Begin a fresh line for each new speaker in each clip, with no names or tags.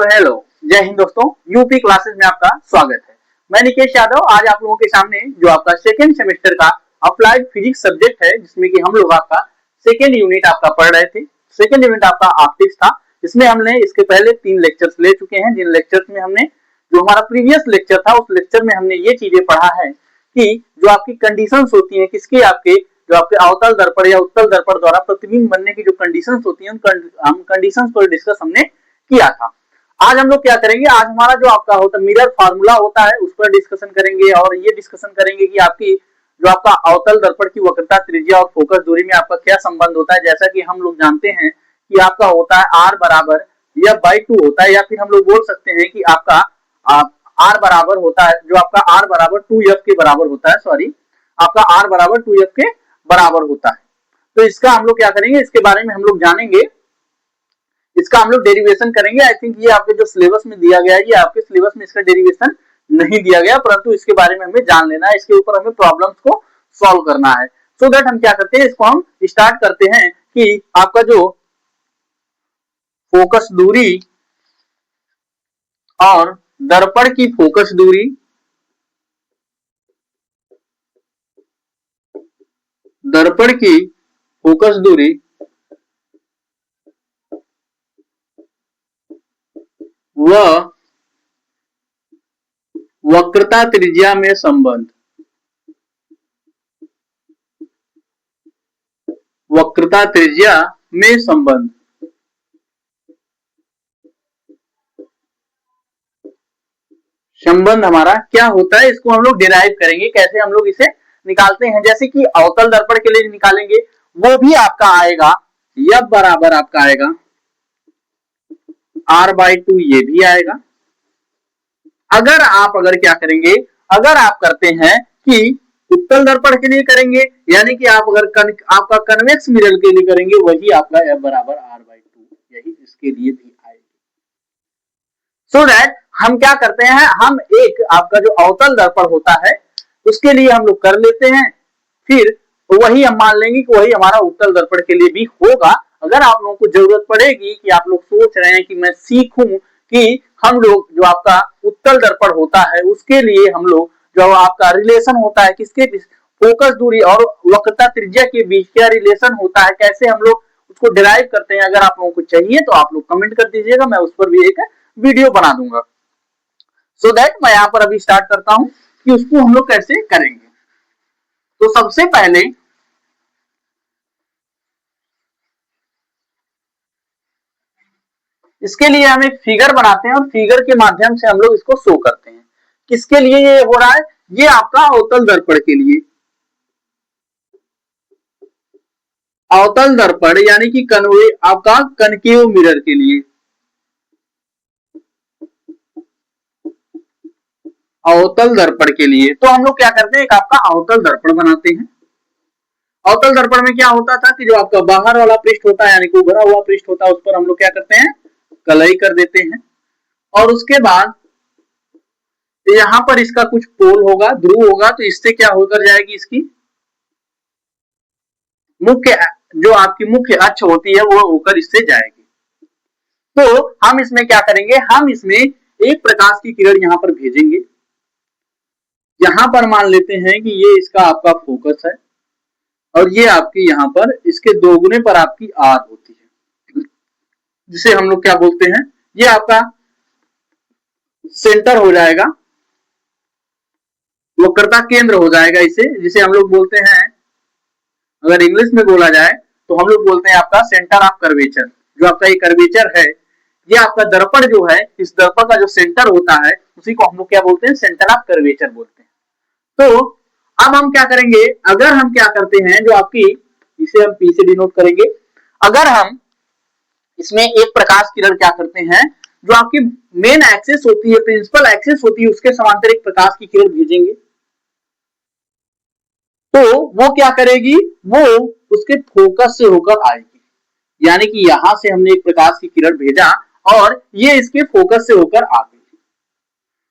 Hello, जय हिंद दोस्तों। UP classes में आपका स्वागत है। मैं निकेश यादव आज आप लोगों के सामने जो आपका सेकेंड सेमेस्टर का अप्लाइड फिजिक्स सब्जेक्ट है, जिसमें कि हम लोग आपका सेकेंड यूनिट आपका पढ़ रहे थे। सेकेंड यूनिट आपका ऑप्टिक्स था। इसमें हमने इसके पहले 3 लेक्चर्स ले चुके हैं, जिन लेक्चर्स में हमने जो हमारा प्रीवियस लेक्चर था, उस लेक्चर में हमने ये चीजें पढ़ा है कि जो आपकी कंडीशंस होती है, किसके आपके जो आपके अवतल दर्पण या उत्तल दर्पण द्वारा प्रतिबिंब बनने की जो कंडीशंस होती हैं, उन कंडीशंस पर डिस्कस हमने किया था। आज हम लोग क्या करेंगे, आज हमारा जो आपका होता मिरर फार्मूला होता है उस पर डिस्कशन करेंगे, और ये डिस्कशन करेंगे कि आपकी जो आपका अवतल दर्पण की वक्रता, त्रिज्या और फोकस दूरी में आपका क्या संबंध होता है। जैसा कि हम लोग जानते हैं कि आपका होता है R बराबर F/2 होता है, या फिर हम लोग बोल सकते हैं कि आपका R बराबर होता है, जो आपका R बराबर 2F के बराबर होता है, सॉरी आपका R बराबर 2F के बराबर होता है। तो इसका हम लोग क्या करेंगे, इसके बारे में हम लोग जानेंगे, इसका हम लोग डेरिवेशन करेंगे। आई थिंक ये आपके जो सिलेबस में दिया गया है, ये आपके सिलेबस में इसका डेरिवेशन नहीं दिया गया, परंतु इसके बारे में हमें जान लेना है, इसके ऊपर हमें प्रॉब्लम्स को सॉल्व करना है। सो दैट हम क्या करते हैं, इसको हम स्टार्ट करते हैं कि आपका जो फोकस दूरी और दर्पण की फोकस दूरी, दर्पण की फोकस दूरी व वक्रता त्रिज्या में संबंध, वक्रता त्रिज्या में संबंध, संबंध हमारा क्या होता है, इसको हम लोग डिराइव करेंगे, कैसे हम लोग इसे निकालते हैं। जैसे कि अवतल दर्पण के लिए निकालेंगे, वो भी आपका आएगा F बराबर आपका आएगा R/2, ये भी आएगा। अगर क्या करेंगे, अगर आप करते हैं कि उत्तल दर्पण के लिए करेंगे, यानी कि आप अगर आपका कन्वेक्स मिरर के लिए करेंगे, वही आपका F बराबर R/2, यही इसके लिए भी आएगी। सो दैट हम क्या करते हैं, हम एक आपका जो अवतल दर्पण होता है उसके लिए हम लोग कर लेते हैं, फिर वही हम मान लेंगे कि वही हमारा उत्तल दर्पण के लिए भी होगा। अगर आप लोगों को जरूरत पड़ेगी कि आप लोग सोच रहे हैं कि मैं सीखूं कि हम लोग जो आपका उत्तल दर्पण होता है उसके लिए हम लोग जो आपका रिलेशन होता है, किसके फोकस दूरी और वक्रता त्रिज्या के बीच क्या रिलेशन होता है, कैसे हम लोग उसको डिराइव करते हैं, अगर आप लोगों को चाहिए तो आप लोग कमेंट कर दीजिएगा, मैं उस पर भी एक वीडियो बना दूंगा। सो दैट मैं यहां पर अभी स्टार्ट करता हूं कि उसको हम लोग कैसे करेंगे। तो सबसे पहले इसके लिए हम एक फिगर बनाते हैं, और फिगर के माध्यम से हम लोग इसको शो करते हैं। किसके लिए ये हो रहा है, ये आपका अवतल दर्पण के लिए, अवतल दर्पण यानी कि आपका कनकेव मिरर के लिए, अवतल दर्पण के लिए। तो हम लोग क्या करते हैं, एक आपका अवतल दर्पण बनाते हैं। अवतल दर्पण में क्या होता था कि जो आपका बाहर वाला पृष्ठ होता है, यानी कि उभरा हुआ पृष्ठ होता है, उस पर हम लोग क्या करते हैं, कलई कर देते हैं, और उसके बाद यहां पर इसका कुछ पोल होगा, ध्रुव होगा, तो इससे क्या होकर जाएगी, इसकी मुख्य जो आपकी मुख्य अक्ष होती है वो होकर इससे जाएगी। तो हम इसमें क्या करेंगे, हम इसमें एक प्रकाश की किरण यहां पर भेजेंगे। यहां पर मान लेते हैं कि ये इसका आपका फोकस है, और ये आपकी यहां पर इसके दोगुने पर आपकी आर होती है, जिसे हम लोग क्या बोलते हैं, ये आपका सेंटर हो जाएगा, वक्रता केंद्र हो जाएगा इसे, जिसे हम लोग बोलते हैं, अगर इंग्लिश में बोला जाए तो हम लोग बोलते हैं आपका सेंटर ऑफ कर्वेचर। जो आपका ये कर्वेचर है, ये आपका दर्पण जो है, इस दर्पण का जो सेंटर होता है उसी को हम लोग क्या बोलते हैं, सेंटर ऑफ कर्वेचर बोलते हैं। तो अब हम क्या करेंगे, अगर हम क्या करते हैं, जो आपकी इसे हम पी से डिनोट करेंगे, अगर हम इसमें एक प्रकाश किरण क्या करते हैं, जो आपकी मेन एक्सिस होती है, प्रिंसिपल एक्सिस होती है, उसके समांतर एक प्रकाश की किरण भेजेंगे, तो वो क्या करेगी, वो उसके फोकस से होकर आएगी। यानी कि यहां से हमने एक प्रकाश की किरण भेजा और ये इसके फोकस से होकर आ गई,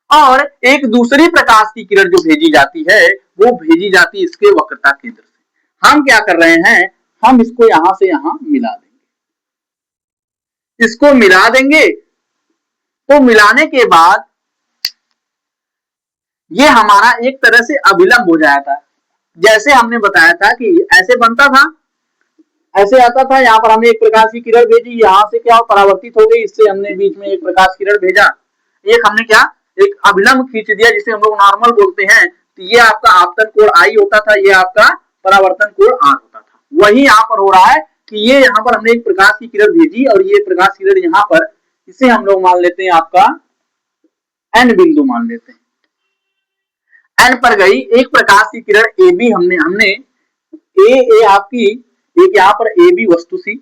और एक दूसरी प्रकाश की किरण जो भेजी जाती है वो भेजी जाती है इसके वक्रता केंद्र से। हम क्या कर रहे हैं, हम इसको यहां से यहां मिला देंगे, इसको मिला देंगे, तो मिलाने के बाद ये हमारा एक तरह से अभिलंब हो जाता है। जैसे हमने बताया था कि ऐसे बनता था, ऐसे आता था, यहाँ पर हमने एक प्रकाश की किरण भेजी, यहाँ से क्या परावर्तित हो गई, इससे हमने बीच में एक प्रकाश किरण भेजा, एक हमने क्या एक अभिलंब खींच दिया जिसे हम लोग नॉर्मल बोलते हैं। तो ये आपका आपतन कोण आई होता था, ये आपका परावर्तन कोण आर होता था। वही यहाँ पर हो रहा है कि ये यहाँ पर हमने एक प्रकाश की किरण भेजी और ये प्रकाश किरण यहाँ पर, इसे हम लोग मान लेते हैं आपका एन बिंदु मान लेते हैं। एन पर गई एक प्रकाश की किरण ए बी, हमने ए आपकी एक यहाँ पर ए बी वस्तु सी,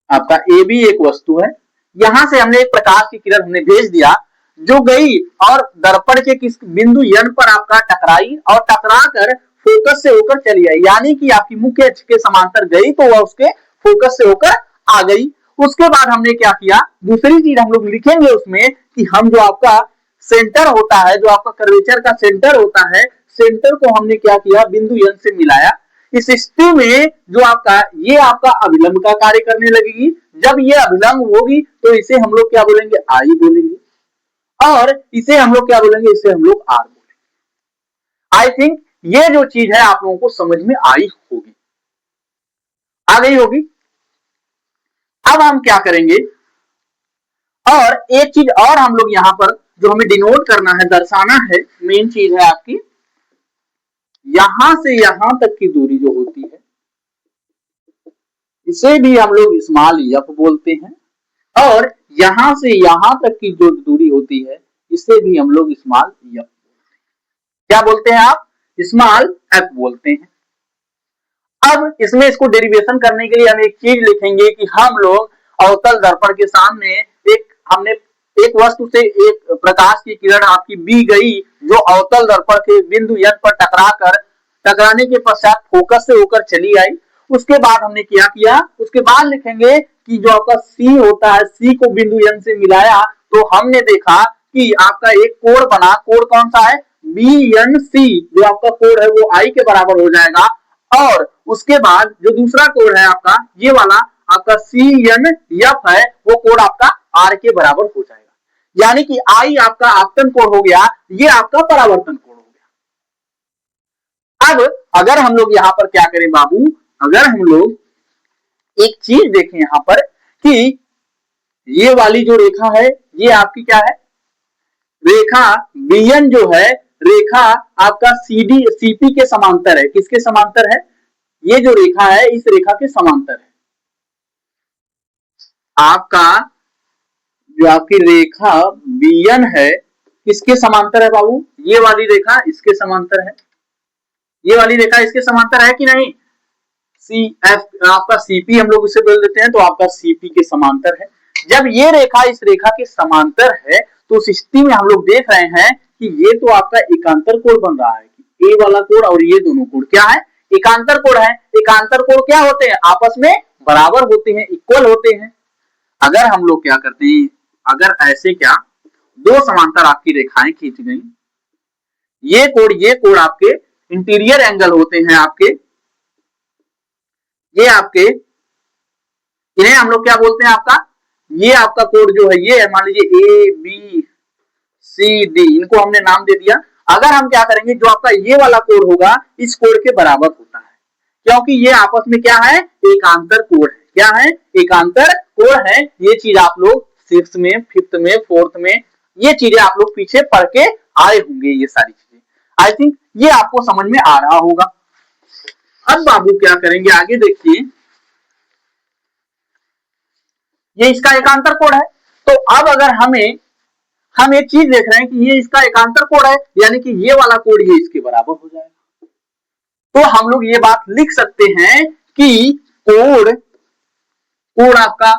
आपका ए बी एक वस्तु है, यहां से हमने एक प्रकाश की किरण हमने भेज दिया जो गई और दर्पण के किस बिंदु यन पर आपका टकराई और टकरा कर फोकस से होकर चली आई, यानी कि आपकी मुख्य अक्ष के समांतर गई तो वह उसके फोकस से होकर आ गई। उसके बाद हमने क्या किया, दूसरी चीज हम लोग लिखेंगे उसमें कि हम जो आपका सेंटर होता है, जो आपका कर्वेचर का सेंटर होता है, सेंटर को हमने क्या किया, बिंदु यन से मिलाया। इस स्थिति में जो आपका ये आपका अभिलंब का कार्य करने लगेगी। जब ये अभिलंब होगी तो इसे हम लोग क्या बोलेंगे, आई बोलेंगे, और इसे हम लोग क्या बोलेंगे, इसे हम लोग आर बोलेंगे। आई थिंक ये जो चीज है आप लोगों को समझ में आई होगी, आ गई होगी। अब हम क्या करेंगे, और एक चीज और हम लोग यहां पर जो हमें डिनोट करना है, दर्शाना है, मेन चीज है आपकी यहां से यहां तक की दूरी जो होती है इसे भी हम लोग स्मॉल एफ बोलते हैं, और यहां से यहां तक की जो दूरी होती है इसे भी हम लोग स्मॉल एफ, क्या बोलते हैं आप, स्मॉल एफ बोलते हैं। अब इसमें इसको डेरिवेशन करने के लिए हम एक चीज लिखेंगे कि हम लोग अवतल दर्पण के सामने हमने एक वस्तु से एक प्रकाश की किरण आपकी बी गई जो अवतल दर्पण के बिंदु यन पर टकराने के पश्चात फोकस से होकर चली आई। उसके बाद हमने क्या किया, उसके बाद लिखेंगे कि जो आपका सी होता है, सी को बिंदु यन से मिलाया तो हमने देखा कि आपका एक कोण बना, कोण कौन सा है, बी एन सी, जो आपका कोण है वो आई के बराबर हो जाएगा। और उसके बाद जो दूसरा कोण है आपका ये वाला आपका सी एन एफ है, वो कोण आपका आर के बराबर हो जाएगा, यानी कि आई आपका आपतन कोण हो गया, ये आपका परावर्तन कोण हो गया। अब अगर हम लोग यहां पर क्या करें बाबू, अगर हम लोग एक चीज देखें यहां पर कि ये वाली जो रेखा है ये आपकी क्या है, रेखा बीएन जो है, रेखा आपका सीडी सीपी के समांतर है। किसके समांतर है, ये जो रेखा है इस रेखा के समांतर है। आपका जो आपकी रेखा बीएन है किसके समांतर है बाबू, ये वाली रेखा इसके समांतर है, ये वाली रेखा इसके समांतर है कि नहीं, सी एफ आपका सीपी हम लोग इसे बोल देते हैं, तो आपका सीपी के समांतर है। जब ये रेखा इस रेखा के समांतर है तो उस स्थिति में हम लोग देख रहे हैं कि ये तो आपका एकांतर कोण बन रहा है, ए वाला कोण और ये दोनों कोण क्या है, एकांतर कोण है। एकांतर कोण क्या होते हैं, आपस में बराबर होते हैं, इक्वल होते हैं। अगर हम लोग क्या करते हैं, अगर ऐसे क्या दो समांतर आपकी रेखाएं खींच गई, ये कोण आपके इंटीरियर एंगल होते हैं आपके, ये आपके, इन्हें हम लोग क्या बोलते हैं, आपका ये आपका कोण जो है ये मान लीजिए ए बी सी डी, इनको हमने नाम दे दिया। अगर हम क्या करेंगे, जो आपका ये वाला कोण होगा इस कोण के बराबर होता है, क्योंकि ये आपस में क्या है, एकांतर कोण है। क्या है, एकांतर कोण है। ये चीज आप लोग सिक्स्थ में, फिफ्थ में, फोर्थ में ये चीजें आप लोग पीछे पढ़ के आए होंगे, ये सारी चीजें आई थिंक ये आपको समझ में आ रहा होगा। अब बाबू क्या करेंगे आगे देखिए, ये इसका एकांतर कोण है, तो अब अगर हम एक चीज देख रहे हैं कि ये इसका एकांतर कोण है, यानी कि ये वाला कोण ये इसके बराबर हो जाएगा। तो हम लोग ये बात लिख सकते हैं कि कोण आपका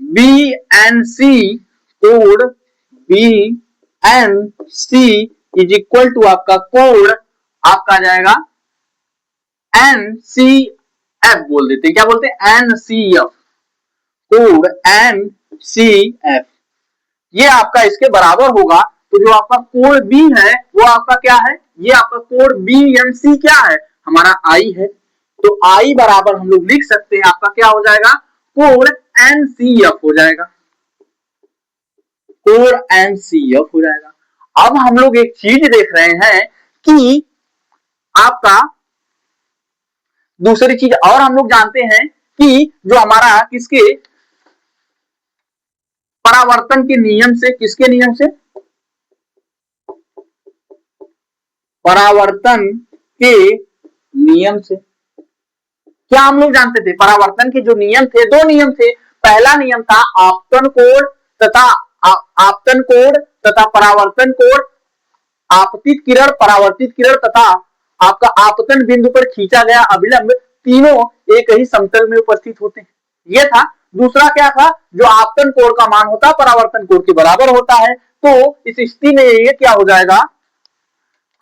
बी एन सी, कोण B N C is equal to आपका कोण आपका आ जाएगा एन सी एफ, बोल देते हैं, क्या बोलते हैं, एन सी एफ, कोण एन सी एफ, ये आपका इसके बराबर होगा। तो जो आपका कोण बी है वो आपका क्या है, ये आपका कोण बी एन सी क्या है, हमारा आई है। तो आई बराबर हम लोग लिख सकते हैं आपका क्या हो जाएगा, कोण एन सी एफ हो जाएगा। कोर NCF हो जाएगा। अब हम लोग एक चीज देख रहे हैं कि आपका दूसरी चीज और हम लोग जानते हैं कि जो हमारा किसके परावर्तन के नियम से, किसके नियम से, परावर्तन के नियम से। क्या हम लोग जानते थे? परावर्तन के जो नियम थे, दो नियम थे। पहला नियम था आपतन कोण तथा आपतन कोण तथा परावर्तन कोण, आपतित किरण, परावर्तित किरण तथा आपका आपतन बिंदु पर खींचा गया अभिलंब, तीनों एक ही समतल में उपस्थित होते हैं। यह था। दूसरा क्या था? जो आपतन कोण का मान होता है परावर्तन कोण के बराबर होता है। तो इस स्थिति में ये क्या हो जाएगा?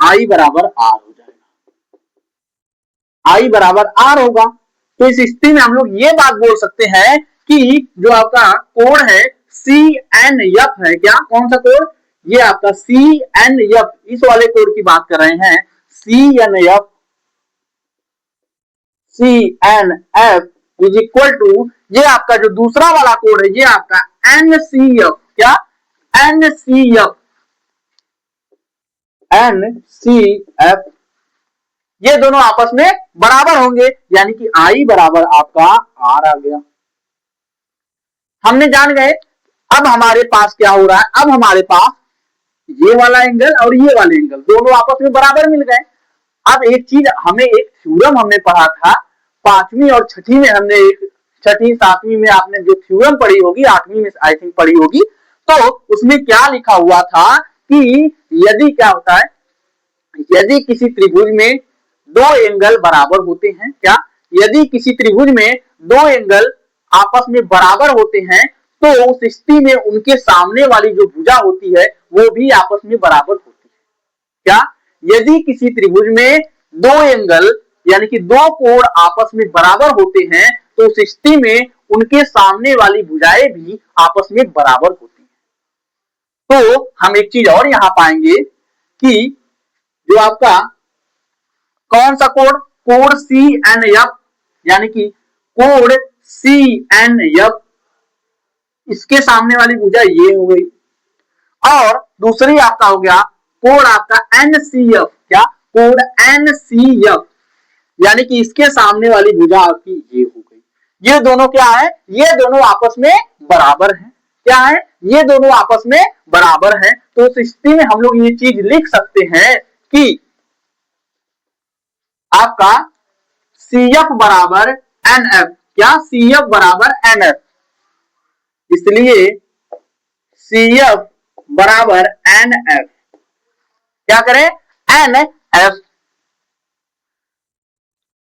I बराबर R हो जाएगा। I बराबर R होगा। तो इस स्थिति में हम लोग ये बात बोल सकते हैं कि जो आपका कोण है CNF है, क्या कौन सा कोण? ये आपका CNF, इस वाले कोण की बात कर रहे हैं। CNF इज इक्वल टू, ये आपका जो दूसरा वाला कोण है ये आपका NCF, क्या NCF ये दोनों आपस में बराबर होंगे, यानी कि I बराबर आपका R आ गया। हमने जान गए। अब हमारे पास क्या हो रहा है? अब हमारे पास ये वाला एंगल और ये वाला एंगल दोनों आपस में बराबर मिल गए। अब एक चीज, हमें एक थ्योरम हमने पढ़ा था पांचवी और छठी में, हमने एक छठी सातवीं में आपने जो थ्योरम पढ़ी होगी, आठवीं में आई थिंक पढ़ी होगी, तो उसमें क्या लिखा हुआ था कि यदि क्या होता है, यदि किसी त्रिभुज में दो एंगल बराबर होते हैं, क्या यदि किसी त्रिभुज में दो एंगल आपस में बराबर होते हैं तो उस स्थिति में उनके सामने वाली जो भुजा होती है वो भी आपस में बराबर होती है। क्या यदि किसी त्रिभुज में दो एंगल यानी कि दो कोण आपस में बराबर होते हैं तो उस स्थिति में उनके सामने वाली भुजाएं भी आपस में बराबर होती हैं। तो हम एक चीज और यहां पाएंगे कि जो आपका कौन सा कोण? कोण CNF, यानी कि कोण CNF, इसके सामने वाली भुजा ये हो गई। और दूसरी आपका हो गया कोण आपका NCF, क्या कोण NCF, यानी कि इसके सामने वाली भुजा आपकी ये हो गई। ये दोनों क्या है? ये दोनों आपस में बराबर हैं। क्या है? ये दोनों आपस में बराबर हैं। तो उस स्थिति में हम लोग ये चीज लिख सकते हैं कि आपका CF बराबर NF, क्या CF बराबर NF, इसलिए CF बराबर NF, क्या करें? NF।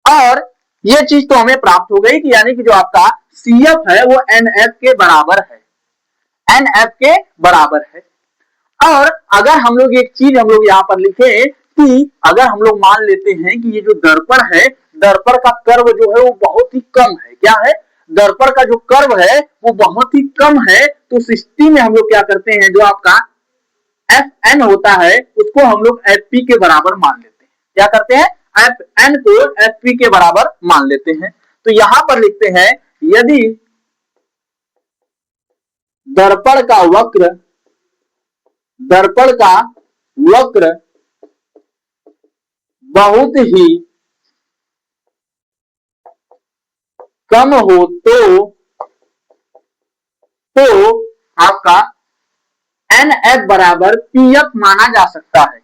और ये चीज तो हमें प्राप्त हो गई कि यानी कि जो आपका CF है वो NF के बराबर है, NF के बराबर है। और अगर हम लोग एक चीज हम लोग यहां पर लिखे कि अगर हम लोग मान लेते हैं कि ये जो दर्पण है, दर्पण का कर्व जो है वो बहुत ही कम है, क्या है? दर्पण का जो कर्व है वो बहुत ही कम है, तो उस स्थिति में हम लोग क्या करते हैं, जो आपका Fn होता है उसको हम लोग Fp के बराबर मान लेते हैं। क्या करते हैं? Fn को Fp के बराबर मान लेते हैं। तो यहां पर लिखते हैं यदि दर्पण का वक्र बहुत ही कम हो तो आपका NF बराबर PF माना जा सकता है।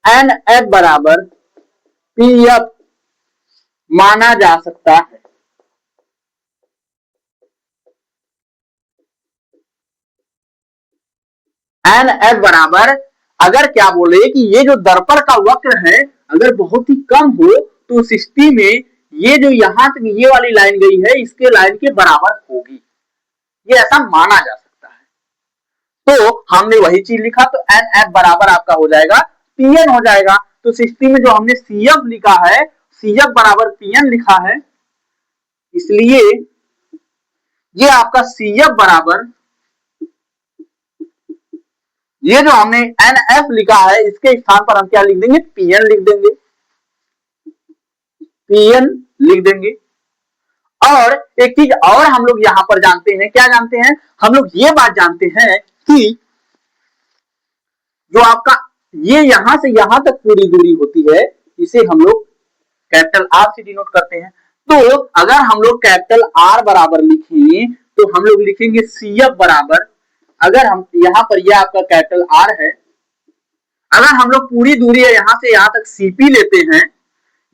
NF बराबर PF माना जा सकता है। NF बराबर, अगर क्या बोले कि ये जो दर्पण का वक्र है अगर बहुत ही कम हो तो उस स्थिति में ये जो यहां तक ये वाली लाइन गई है इसके लाइन के बराबर होगी, ये ऐसा माना जा सकता है। तो हमने वही चीज लिखा, तो NF बराबर आपका हो जाएगा PN हो जाएगा। तो स्थिति में जो हमने CF लिखा है, CF बराबर PN लिखा है, इसलिए ये आपका CF बराबर, ये जो हमने NF लिखा है इसके स्थान पर हम क्या लिख देंगे? PN लिख देंगे, PN लिख देंगे। और एक चीज और हम लोग यहां पर जानते हैं, क्या जानते हैं? हम लोग ये बात जानते हैं कि जो आपका ये यहां से यहां तक पूरी दूरी होती है, इसे हम लोग कैपिटल आर से डिनोट करते हैं। तो अगर हम लोग कैपिटल आर बराबर लिखें तो हम लोग लिखेंगे सी एफ बराबर, अगर हम यहां पर यह आपका कैपिटल आर है, अगर हम लोग पूरी दूरी है यहां से यहां तक सीपी लेते हैं,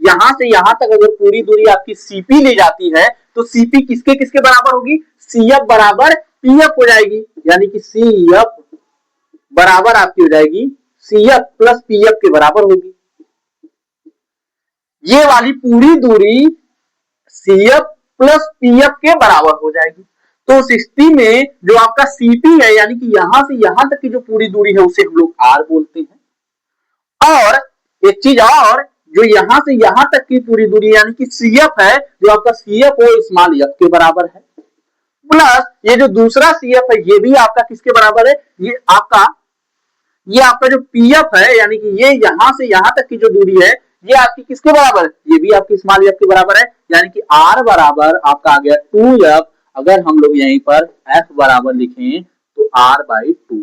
यहां से यहां तक अगर पूरी दूरी आपकी सीपी ली जाती है तो सीपी किसके किसके बराबर होगी, सी एफ बराबर पी एफ हो जाएगी, यानी कि सी एफ बराबर आपकी हो जाएगी C F plus P F के बराबर होगी। ये वाली पूरी दूरी C F plus P F के बराबर हो जाएगी। तो उस स्थिति में जो आपका सीपी है, यानी कि यहां से यहां तक की जो पूरी दूरी है उसे हम लोग आर बोलते हैं। और एक चीज और, जो यहां से यहां तक की पूरी दूरी यानी कि सी एफ है, जो आपका सी एफ वो स्मॉल एफ के बराबर है, प्लस ये जो दूसरा सी एफ है ये भी आपका किसके बराबर है, ये आपका जो पी एफ है, यानी कि ये यहां से यहां तक की जो दूरी है ये आपकी किसके बराबर है, ये भी आपकी स्मॉल एफ के बराबर है, यानी कि आर बराबर आपका आ गया 2f। अगर हम लोग यहीं पर f बराबर लिखें तो r बाई 2,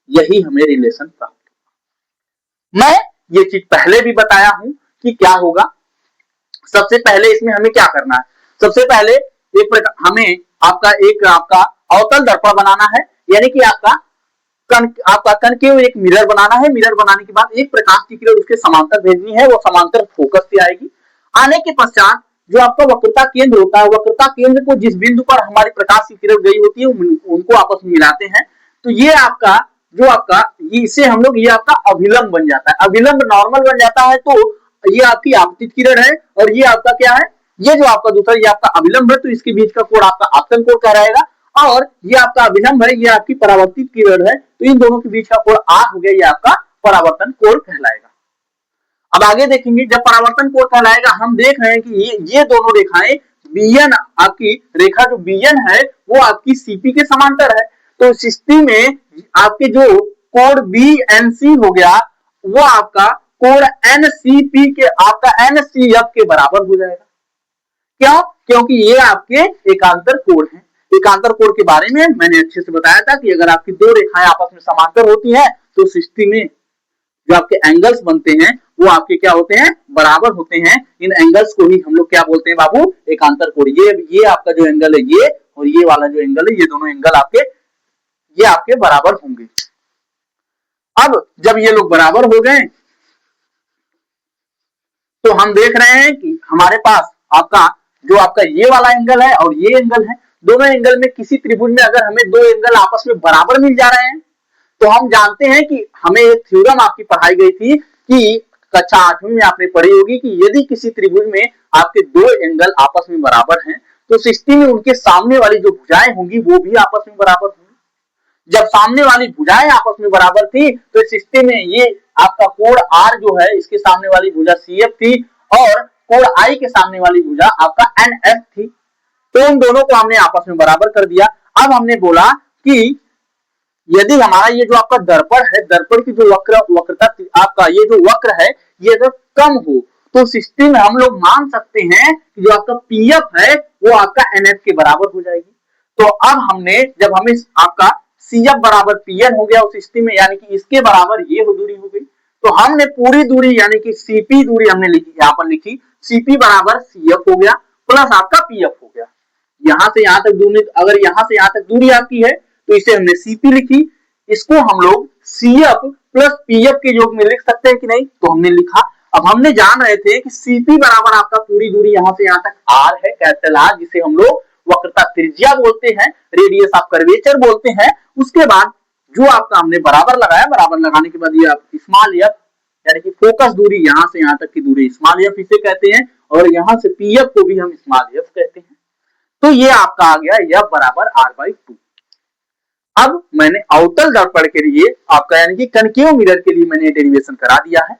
यही हमें रिलेशन प्राप्त होगा। मैं ये चीज पहले भी बताया हूं कि क्या होगा। सबसे पहले इसमें हमें क्या करना है, सबसे पहले हमें आपका अवतल दर्पण बनाना है, यानी कि आपका कनकेव एक मिरर बनाना है। मिरर बनाने के बाद एक प्रकाश की किरण उसके समांतर भेजनी है, वो समांतर फोकस से आएगी। आने के पश्चात जो आपका वक्रता केंद्र होता है, वक्रता केंद्र को जिस बिंदु पर हमारी प्रकाश की किरण गई होती है उनको आपस में मिलाते हैं। तो ये आपका इसे हम लोग, ये आपका अभिलंब बन जाता है। अभिलंब नॉर्मल बन जाता है तो ये आपकी आपतित किरण है, और ये आपका क्या है, ये जो आपका दूसरा ये आपका अभिलंब है, तो इसके बीच का कोण आपका आपतन कोण कहलाएगा। और ये आपका अभिलंब है, ये आपकी परावर्तित किरण है, तो इन दोनों के बीच का कोण आर हो गया, ये आपका परावर्तन कोण कहलाएगा। अब आगे देखेंगे, जब परावर्तन कोण कहलाएगा, हम देख रहे हैं कि ये दोनों रेखाएं बीएन, आपकी रेखा जो बीएन है वो आपकी सीपी के समांतर है। तो इस स्थिति में आपके जो कोण बीएनसी हो गया वो आपका कोण एनसीपी के, आपका एनसीएफ के बराबर हो जाएगा। क्यों? क्योंकि ये आपके एकांतर कोण है। एकांतर कोण के बारे में मैंने अच्छे से बताया था कि अगर आपकी दो रेखाएं आपस में समांतर होती हैं तो स्थिति में जो आपके एंगल्स बनते हैं वो आपके क्या होते हैं, बराबर होते हैं। इन एंगल्स को ही हम लोग क्या बोलते हैं बाबू, एकांतर कोण। ये आपका जो एंगल है ये, और ये वाला जो एंगल है, ये दोनों एंगल आपके बराबर होंगे। अब जब ये लोग बराबर हो गए तो हम देख रहे हैं कि हमारे पास आपका ये वाला एंगल है और ये एंगल है। दोनों एंगल में किसी त्रिभुज में अगर हमें दो एंगल आपस में बराबर मिल जा रहे हैं तो हम जानते हैं कि हमें एक थ्योरम आपकी पढ़ाई गई थी कि कक्षा 8वीं में आपने पढ़ी होगी कि यदि किसी त्रिभुज में आपके दो एंगल आपस में बराबर हैं तो उस स्थिति में उनके सामने वाली जो भुजाएं होंगी वो भी आपस में बराबर होंगी। जब सामने वाली भुजाएं आपस में बराबर थी तो इस स्थिति में ये आपका कोण आर जो है, इसके सामने वाली भुजा सी एफ थी और कोण आई के सामने वाली भुजा आपका एन एफ थी। तो उन दोनों को हमने आपस में बराबर कर दिया। अब हमने बोला कि यदि हमारा ये जो आपका दर्पण है, दर्पण की जो वक्रता आपका ये जो वक्र है ये अगर कम हो तो उस स्थिति में हम लोग मान सकते हैं कि जो आपका पीएफ है वो आपका एनएफ के बराबर हो जाएगी। तो अब जब हमें आपका सीएफ बराबर पीएन हो गया उस स्थिति में, यानी कि इसके बराबर ये दूरी हो गई, तो हमने पूरी दूरी यानी कि सीपी दूरी हमने यहाँ पर लिखी, सीपी बराबर सीएफ हो गया प्लस आपका पीएफ हो गया। यहां से यहां तक दूरी, अगर यहां से यहां तक दूरी आपकी है तो इसे हमने सीपी लिखी, इसको हम लोग सीएफ प्लस पीएफ के योग में लिख सकते हैं कि नहीं, तो हमने लिखा। अब हमने जान रहे थे कि सीपी बराबर आपका पूरी दूरी यहां से यहां तक आर है, कैपिटल आर, जिसे हम लोग वक्रता त्रिज्या बोलते हैं, रेडियस ऑफ कर्वेचर बोलते हैं। उसके बाद जो आपका हमने बराबर लगाया, बराबर लगाने के बाद ये आप स्मॉल एफ यानी कि फोकस दूरी यहां से यहां तक की दूरी स्मॉल एफ इसे कहते हैं, और यहां से पीएफ को भी हम स्मॉल एफ कहते हैं। तो ये आपका आ गया एफ बराबर r/2। अब मैंने अवतल दर्पण के लिए आपका यानी कि कनकेव मिरर के लिए मैंने डेरिवेशन करा दिया है।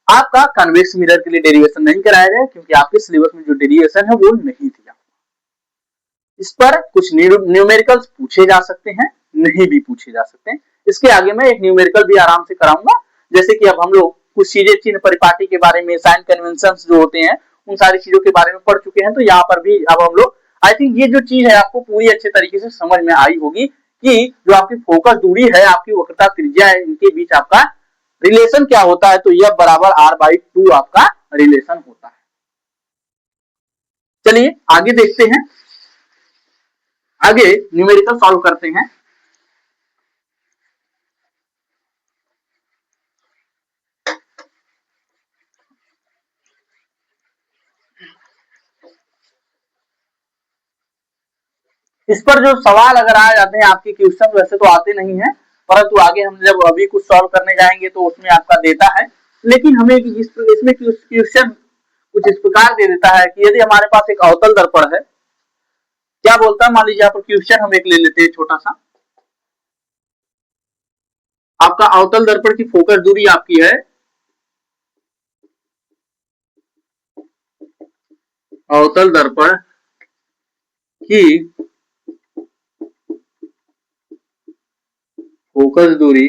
आपका कन्वेक्स मिरर के लिए डेरिवेशन नहीं कराया गया क्योंकि आपके सिलेबस में जो डेरिवेशन है वो नहीं दिया। इस पर कुछ न्यूमेरिकल्स पूछे जा सकते हैं, नहीं भी पूछे जा सकते हैं। इसके आगे मैं एक न्यूमेरिकल भी आराम से कराऊंगा, जैसे कि अब हम लोग कुछ चीजें चिन्ह परिपाटी के बारे में, साइन कन्वेंशंस जो होते हैं उन सारी चीजों के बारे में पढ़ चुके हैं। तो यहाँ पर भी अब हम लोग, आई थिंक ये जो चीज है आपको पूरी अच्छे तरीके से समझ में आई होगी। कि जो आपकी फोकस दूरी है, आपकी वक्रता त्रिज्या है, इनके बीच आपका रिलेशन क्या होता है, तो यह बराबर r/2 आपका रिलेशन होता है। चलिए आगे देखते हैं, आगे न्यूमेरिकल सॉल्व करते हैं। इस पर जो सवाल अगर आ जाते हैं आपके क्वेश्चन, वैसे तो आते नहीं है, परंतु आगे हम जब अभी कुछ सॉल्व करने जाएंगे तो उसमें आपका देता है। लेकिन हमें इसमें क्वेश्चन कुछ इस प्रकार दे देता है कि यदि हमारे पास एक अवतल दर्पण है, क्या बोलता है, मान लीजिए यहाँ पर क्वेश्चन हम एक ले लेते हैं छोटा सा। आपका अवतल दर्पण की फोकस दूरी आपकी है, अवतल दर्पण की फोकस दूरी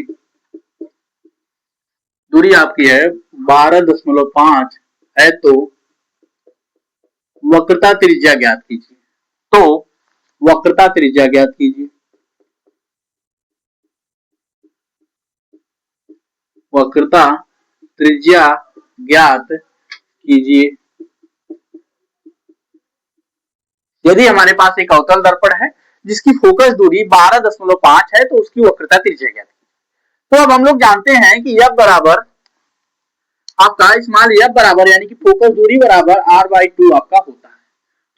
आपकी है 12.5 है, तो वक्रता त्रिज्या ज्ञात कीजिए। तो वक्रता त्रिज्या ज्ञात कीजिए, वक्रता त्रिज्या ज्ञात कीजिए। यदि हमारे पास एक अवतल दर्पण है जिसकी फोकस दूरी 12.5 है, तो उसकी वक्रता त्रिज्या ज्ञात कीजिए। तो अब हम लोग जानते हैं कि F बराबर आपका स्मॉल f बराबर यानी कि फोकस दूरी बराबर r/2 आपका होता है।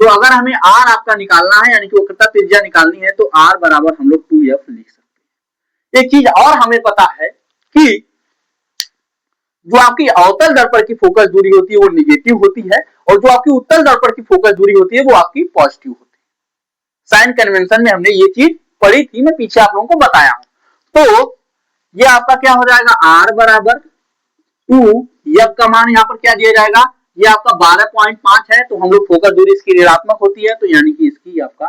तो अगर हमें r आपका निकालना है यानी कि वक्रता त्रिज्या निकालनी है, तो r बराबर हम लोग 2f लिख सकते हैं। एक चीज और हमें पता है कि जो आपकी अवतल दर्पण की फोकस दूरी होती है वो निगेटिव होती है, और जो आपकी उत्तल दर्पण की फोकस दूरी होती है वो आपकी पॉजिटिव होती है। साइन कन्वेंशन में हमने ये चीज पढ़ी थी, मैं पीछे आप लोगों को बताया हूं। तो ये आपका क्या हो जाएगा, r बराबर 2, f का मान यहाँ पर क्या दिया जाएगा, ये आपका 12.5 है, तो हम लोग फोकस दूरी इसकी ऋणात्मक होती है, तो यानी कि इसकी आपका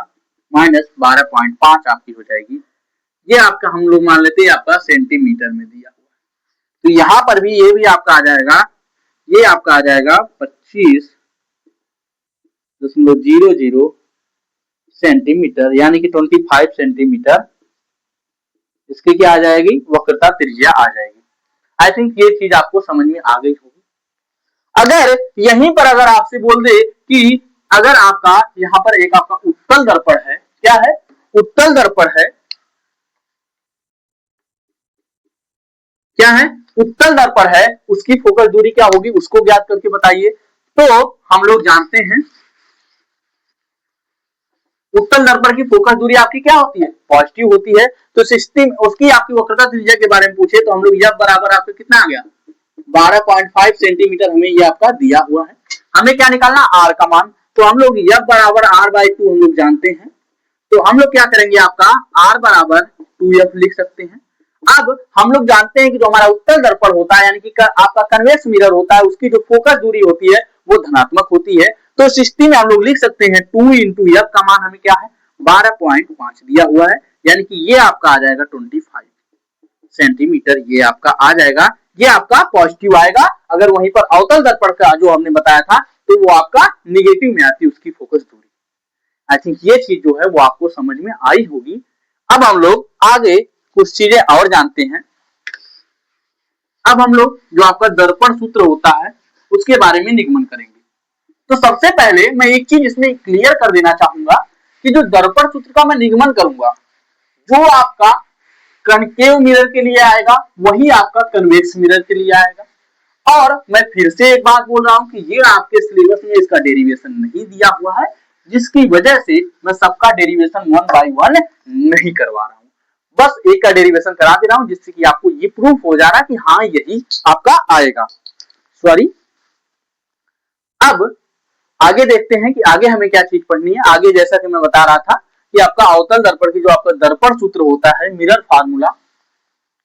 -12.5 आपकी हो जाएगी। ये आपका हम लोग मान लेते हैं आपका सेंटीमीटर में दिया हुआ है, तो यहां पर भी ये भी आपका आ जाएगा, ये आपका आ जाएगा 25.00 सेंटीमीटर यानी कि 25 सेंटीमीटर इसकी क्या आ जाएगी, वक्रता त्रिज्या आ जाएगी। आई थिंक ये चीज आपको समझ में आ गई होगी। अगर यहीं पर अगर आपसे बोल दे कि अगर आपका यहाँ पर एक आपका उत्तल दर्पण है, क्या है, उत्तल दर्पण है, क्या है, उत्तल दर्पण है, उसकी फोकस दूरी क्या होगी उसको ज्ञात करके बताइए। तो हम लोग जानते हैं उत्तल दर्पण की फोकस दूरी आपकी क्या होती है, पॉजिटिव होती है। तो सिस्टम उसकी आपकी वक्रता त्रिज्या के बारे में पूछे तो हम लोग यह बराबर आपको कितना आ गया, 12.5 सेंटीमीटर हमें ये आपका दिया हुआ है। हमें क्या निकालना, आर का मान, तो हम लोग f बराबर r/2 हम लोग जानते हैं, तो हम लोग क्या करेंगे, आपका r बराबर 2f लिख सकते हैं। अब हम लोग जानते हैं कि जो हमारा उत्तल दर्पण होता है यानी कि आपका कन्वेक्स मिरर होता है, उसकी जो फोकस दूरी होती है वो धनात्मक होती है। तो इस स्थिति में हम लोग लिख सकते हैं 2 इंटू f का मान हमें क्या है 12.5 दिया हुआ है, यानी कि ये आपका आ जाएगा 25 सेंटीमीटर, ये आपका आ जाएगा, ये आपका पॉजिटिव आएगा। अगर वहीं पर अवतल दर्पण का जो हमने बताया था तो वो आपका निगेटिव में आती है उसकी फोकस दूरी। आई थिंक ये चीज जो है वो आपको समझ में आई होगी। अब हम लोग आगे कुछ चीजें और जानते हैं। अब हम लोग जो आपका दर्पण सूत्र होता है उसके बारे में निगमन करेंगे। तो सबसे पहले मैं एक चीज इसमें क्लियर कर देना चाहूंगा कि जो दर्पण सूत्र का मैं निगमन करूंगा, जो आपका कनकेव मिरर के लिए आएगा वही आपका कन्वेक्स मिरर के लिए आएगा। और मैं फिर से एक बात बोल रहा हूं कि ये आपके सिलेबस में इसका डेरिवेशन नहीं दिया हुआ है, जिसकी वजह से मैं सबका डेरिवेशन 1 बाय 1 नहीं करवा रहा हूं, बस एक का डेरिवेशन करा दे रहा हूं, जिससे कि आपको ये प्रूफ हो जा रहा है कि हाँ यही आपका आएगा। सॉरी, अब आगे देखते हैं कि आगे हमें क्या चीज पढ़नी है। आगे जैसा कि मैं बता रहा था कि आपका अवतल दर्पण की जो आपका दर्पण सूत्र होता है, मिरर फार्मूला,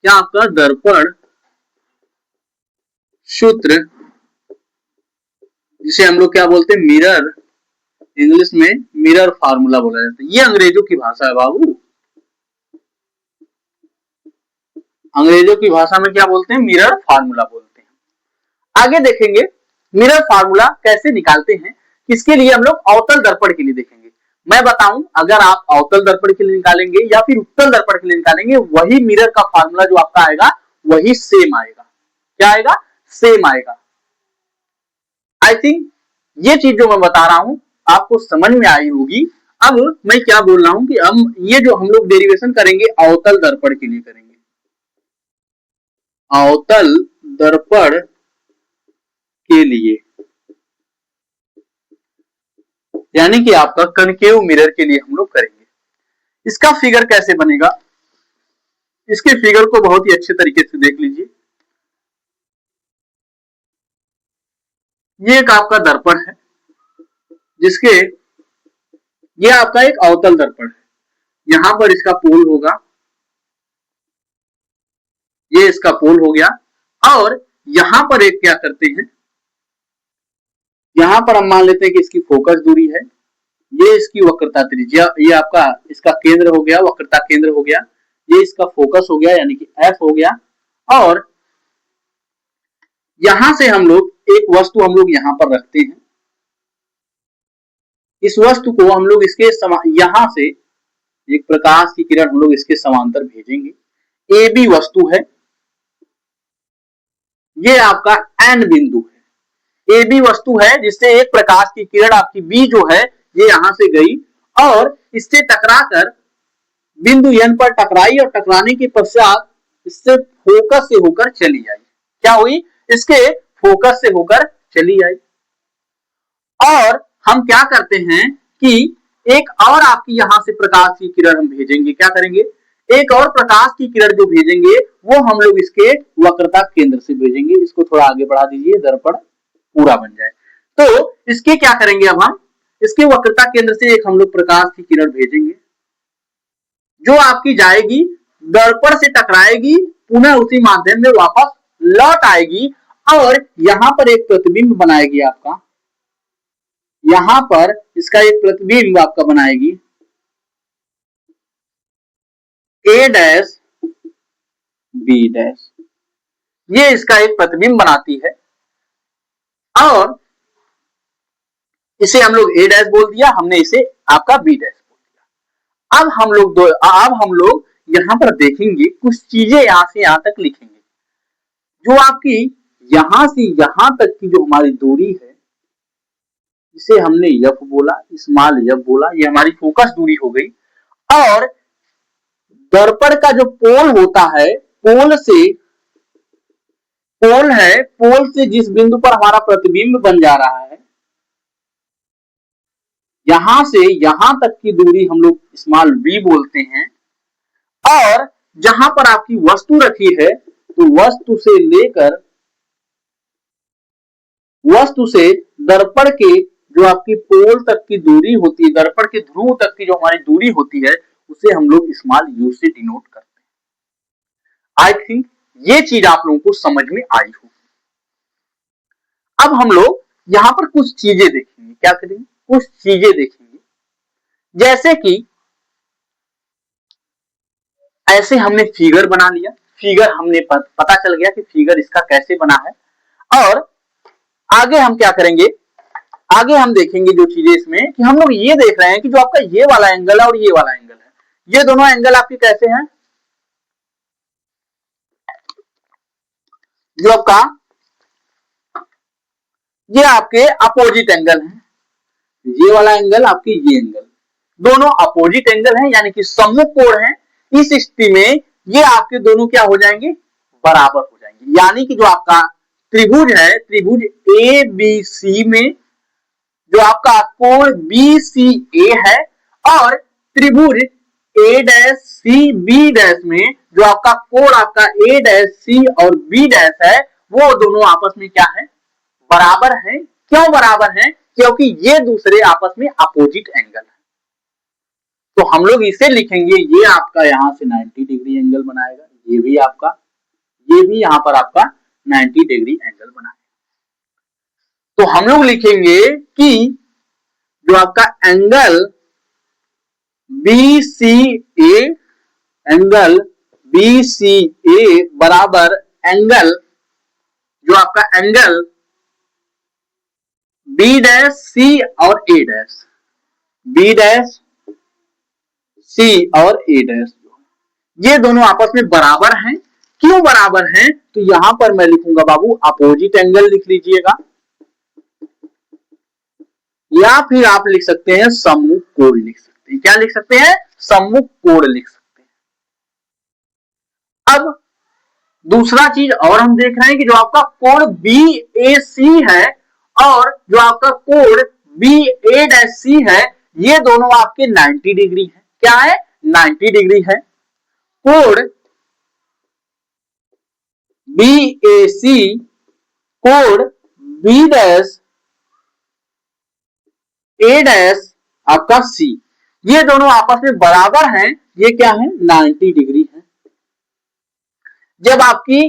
क्या आपका दर्पण सूत्र, जिसे हम लोग क्या बोलते हैं, मिरर, इंग्लिश में मिरर फार्मूला बोला जाता है। ये अंग्रेजों की भाषा है बाबू, अंग्रेजों की भाषा में क्या बोलते हैं, मिरर फार्मूला बोलते हैं। आगे देखेंगे मिरर फार्मूला कैसे निकालते हैं, इसके लिए हम लोग अवतल दर्पण के लिए देखेंगे। मैं बताऊं, अगर आप अवतल दर्पण के लिए निकालेंगे या फिर उत्तल दर्पण के लिए निकालेंगे, वही मिरर का फार्मूला जो आपका आएगा वही सेम आएगा। क्या आएगा? सेम आएगा। आई थिंक ये चीज जो मैं बता रहा हूं आपको समझ में आई होगी। अब मैं क्या बोल रहा हूं कि हम ये जो हम लोग डेरिवेशन करेंगे अवतल दर्पण के लिए करेंगे। अवतल दर्पण के लिए यानी कि आपका कनकेव मिरर के लिए हम लोग करेंगे। इसका फिगर कैसे बनेगा, इसके फिगर को बहुत ही अच्छे तरीके से देख लीजिए। ये एक आपका दर्पण है, जिसके ये आपका एक अवतल दर्पण है। यहां पर इसका पोल होगा, ये इसका पोल हो गया। और यहां पर एक क्या करते हैं, यहां पर हम मान लेते हैं कि इसकी फोकस दूरी है, ये इसकी वक्रता त्रिज्या, ये आपका इसका केंद्र हो गया, वक्रता केंद्र हो गया, ये इसका फोकस हो गया यानी कि एफ हो गया। और यहां से हम लोग एक वस्तु हम लोग यहां पर रखते हैं, इस वस्तु को हम लोग इसके यहां से एक प्रकाश की किरण हम लोग इसके समांतर भेजेंगे। ए बी वस्तु है, ये आपका एन बिंदु है। ए बी वस्तु है जिससे एक प्रकाश की किरण आपकी बी जो है ये यहां से गई और इससे टकराकर बिंदु एन पर टकराई और टकराने के पश्चात इससे फोकस से होकर चली आई। क्या हुई? इसके फोकस से होकर चली आई। और हम क्या करते हैं कि एक और आपकी यहां से प्रकाश की किरण हम भेजेंगे। क्या करेंगे? एक और प्रकाश की किरण जो भेजेंगे वो हम लोग इसके वक्रता केंद्र से भेजेंगे। इसको थोड़ा आगे बढ़ा दीजिए, दर्पण पूरा बन जाए। तो इसके क्या करेंगे, अब हम इसके वक्रता केंद्र से एक हम लोग प्रकाश की किरण भेजेंगे जो आपकी जाएगी, दर्पण से टकराएगी, पुनः उसी माध्यम में वापस लौट आएगी और यहां पर एक प्रतिबिंब बनाएगी आपका, यहां पर इसका एक प्रतिबिंब आपका बनाएगी ए डैश बी डैश, ये इसका एक प्रतिबिंब बनाती है और इसे हम लोग ए डैश बोल दिया, हमने इसे आपका बी डैश बोल दिया। अब हम लोग यहां पर देखेंगे कुछ चीजें यहां से यहां तक लिखेंगे। जो आपकी यहां से यहां तक की जो हमारी दूरी है, इसे हमने यफ बोला, स्मॉल यफ बोला, ये हमारी फोकस दूरी हो गई। और दर्पण का जो पोल होता है, पोल से जिस बिंदु पर हमारा प्रतिबिंब बन जा रहा है, यहां से यहां तक की दूरी हम लोग स्मॉल बी बोलते हैं। और जहां पर आपकी वस्तु रखी है, तो वस्तु से दर्पण के जो आपकी पोल तक की दूरी होती है, दर्पण के ध्रुव तक की जो हमारी दूरी होती है, उसे हम लोग स्मॉल यू से डिनोट करते हैं। आई थिंक ये चीज आप लोगों को समझ में आई होगी। अब हम लोग यहां पर कुछ चीजें देखेंगे। क्या करेंगे? कुछ चीजें देखेंगे, जैसे कि ऐसे हमने फिगर बना लिया, फिगर हमने पता चल गया कि फिगर इसका कैसे बना है। और आगे हम क्या करेंगे, आगे हम देखेंगे जो चीजें इसमें कि हम लोग ये देख रहे हैं कि जो आपका ये वाला एंगल है और ये वाला एंगल है, ये दोनों एंगल आपके कैसे हैं, जो आपका ये आपके अपोजिट एंगल है, ये वाला एंगल आपके ये एंगल, दोनों अपोजिट एंगल हैं यानी कि सम्मुख कोण है। इस स्थिति में ये आपके दोनों क्या हो जाएंगे, बराबर हो जाएंगे। यानी कि जो आपका त्रिभुज है, त्रिभुज ए बी सी में जो आपका कोण बी सी ए है और त्रिभुज ए डैश सी बी डैश में जो आपका कोण आपका ए डैश सी और बी डैश है, वो दोनों आपस में क्या है, बराबर है। क्यों बराबर है? क्योंकि ये दूसरे आपस में अपोजिट एंगल है। तो हम लोग इसे लिखेंगे, ये आपका यहां से 90 डिग्री एंगल बनाएगा, ये भी यहां पर आपका 90 डिग्री एंगल बनाएगा। तो हम लोग लिखेंगे कि जो आपका एंगल बी सी ए बराबर एंगल, जो आपका एंगल बी डैश सी और ए डैश, बी डैश C और A डैश ये दोनों आपस में बराबर हैं। क्यों बराबर हैं? तो यहां पर मैं लिखूंगा बाबू अपोजिट एंगल लिख लीजिएगा, या फिर आप लिख सकते हैं सम्मुख कोण लिख सकते हैं। क्या लिख सकते हैं? सम्मुख कोण लिख सकते हैं। अब दूसरा चीज और हम देख रहे हैं कि जो आपका कोण BAC है और जो आपका कोण BAC है, ये दोनों आपके 90 डिग्री है। क्या है? 90 डिग्री है। कोण BAC कोण B डैश A डैश आपका C, ये दोनों आपस में बराबर हैं। ये क्या है? 90 डिग्री है। जब आपकी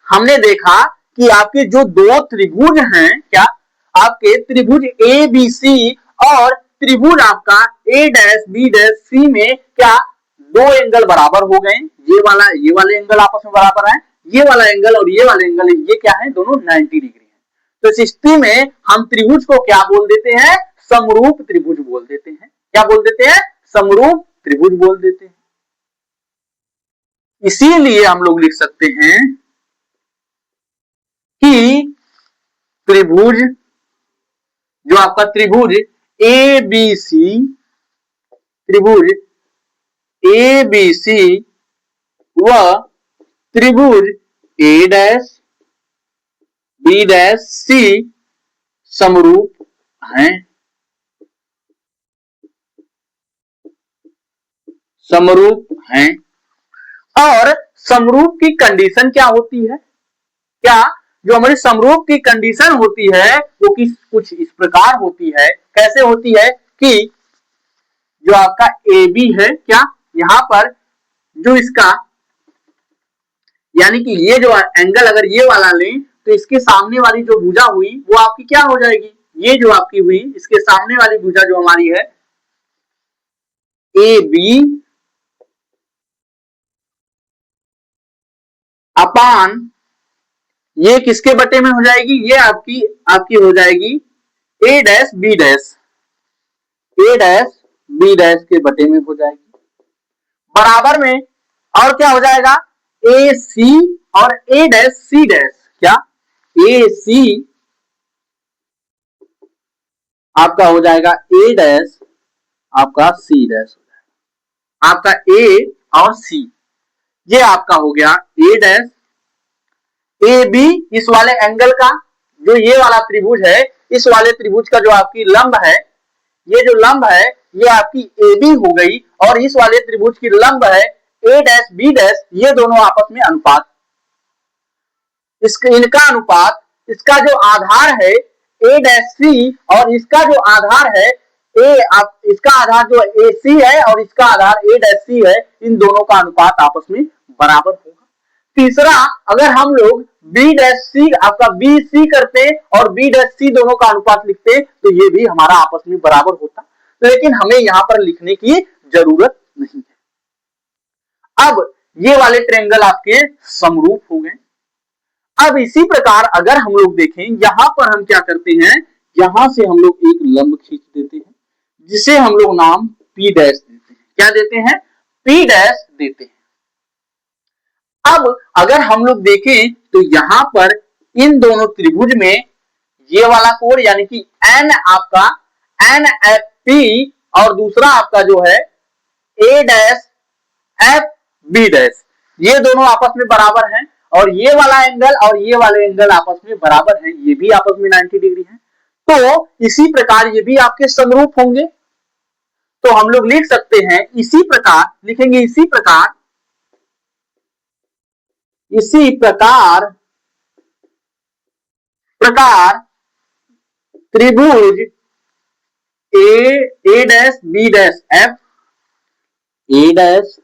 हमने देखा कि आपके जो दो त्रिभुज हैं, क्या आपके त्रिभुज ABC और त्रिभुज आपका A dash B dash C में क्या दो एंगल बराबर हो गए। ये वाले एंगल आपस में बराबर है, ये वाला एंगल और ये वाले एंगल ये क्या है? दोनों 90 डिग्री है। तो इस स्थिति में हम त्रिभुज को क्या बोल देते हैं? समरूप त्रिभुज बोल देते हैं। क्या बोल देते हैं? समरूप त्रिभुज बोल देते हैं। इसीलिए हम लोग लिख सकते हैं कि त्रिभुज जो आपका त्रिभुज ABC व त्रिभुज A dash B dash C समरूप हैं। समरूप हैं। और समरूप की कंडीशन क्या होती है? क्या जो हमारी समरूप की कंडीशन होती है वो कुछ इस प्रकार होती है। कैसे होती है कि जो आपका AB है, क्या यहां पर जो इसका यानी कि ये जो एंगल अगर ये वाला लें तो इसके सामने वाली जो भुजा हुई वो आपकी क्या हो जाएगी? ये जो आपकी हुई इसके सामने वाली भुजा जो हमारी है AB अपान ये किसके बटे में हो जाएगी? ये आपकी हो जाएगी A dash B dash, A dash B dash के बटे में हो जाएगी। बराबर में और क्या हो जाएगा? AC और A डैश C डैश, क्या AC आपका हो जाएगा A डैश आपका C डैश हो जाएगा। आपका A और C ये आपका हो गया A डैश। AB इस वाले एंगल का जो ये वाला त्रिभुज है, इस वाले त्रिभुज का जो आपकी लंब है, ये जो लंब है ये आपकी AB हो गई और इस वाले त्रिभुज की लंब है A डैश B डैश, ये दोनों आपस में अनुपात, इनका अनुपात, इसका जो आधार है A डैश C और इसका जो आधार है इसका आधार जो AC है और इसका आधार A डैश C है, इन दोनों का अनुपात आपस में बराबर होगा। तीसरा, अगर हम लोग B डैश C आपका BC करते और B डैश C दोनों का अनुपात लिखते तो ये भी हमारा आपस में बराबर होता, लेकिन हमें यहां पर लिखने की जरूरत नहीं है। अब ये वाले ट्रायंगल आपके समरूप हो गए। अब इसी प्रकार अगर हम लोग देखें, यहां पर हम क्या करते हैं, यहां से हम लोग एक लंब खींच देते हैं जिसे हम लोग नाम P डैश देते हैं। क्या देते हैं? P डैश देते हैं। अब अगर हम लोग देखें तो यहां पर इन दोनों त्रिभुज में ये वाला कोण यानी कि N आपका NFP और दूसरा आपका जो है A डैश FB डैश, ये दोनों आपस में बराबर हैं और ये वाला एंगल और ये वाले एंगल आपस में बराबर हैं, ये भी आपस में 90 डिग्री है। तो इसी प्रकार ये भी आपके समरूप होंगे। तो हम लोग लिख सकते हैं इसी प्रकार, लिखेंगे इसी प्रकार त्रिभुज A dash B dash F, A dash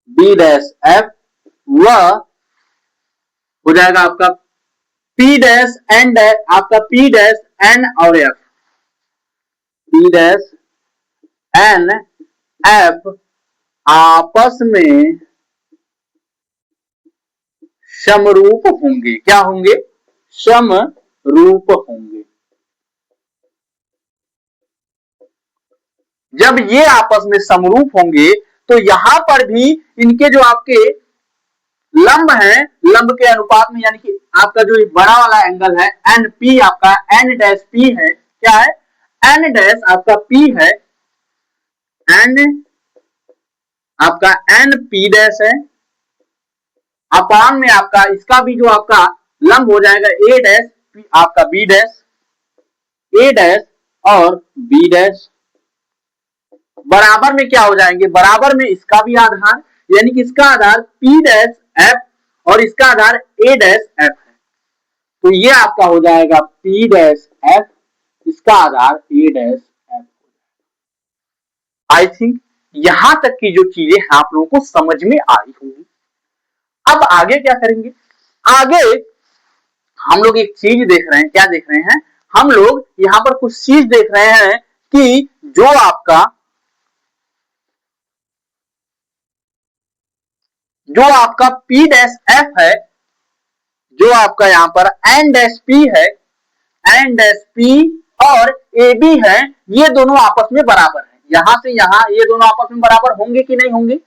B dash F व हो जाएगा आपका P डैश N डैश, आपका P डैश N और F, P dash N F आपस में समरूप होंगे। क्या होंगे? समरूप होंगे। जब ये आपस में समरूप होंगे तो यहां पर भी इनके जो आपके लंब है, लंब के अनुपात में, यानी कि आपका जो बड़ा वाला एंगल है एन पी, आपका एन डैश पी है, क्या है, एन डैश आपका पी है, एन आपका एन पी डैश है, अपान में आपका इसका भी जो आपका लंब हो जाएगा ए डैश आपका बी डैश, ए डैश और बी डैश, बराबर में क्या हो जाएंगे, बराबर में इसका भी आधार, यानी कि इसका आधार पी डैश एफ और इसका आधार ए डैश एफ है, तो ये आपका हो जाएगा पी डैश एफ, इसका आधार ए डैश एफ। आई थिंक यहां तक की जो चीजें आप लोगों को समझ में आई होंगी। अब आगे क्या करेंगे, आगे हम लोग एक चीज देख रहे हैं, क्या देख रहे हैं, हम लोग यहां पर कुछ चीज देख रहे हैं कि जो आपका P डैश एफ है, जो आपका यहां पर एन डैश पी है, एन डैश पी और ए बी है, ये दोनों आपस में बराबर है, यहां से यहां ये दोनों आपस में बराबर होंगे कि नहीं होंगे,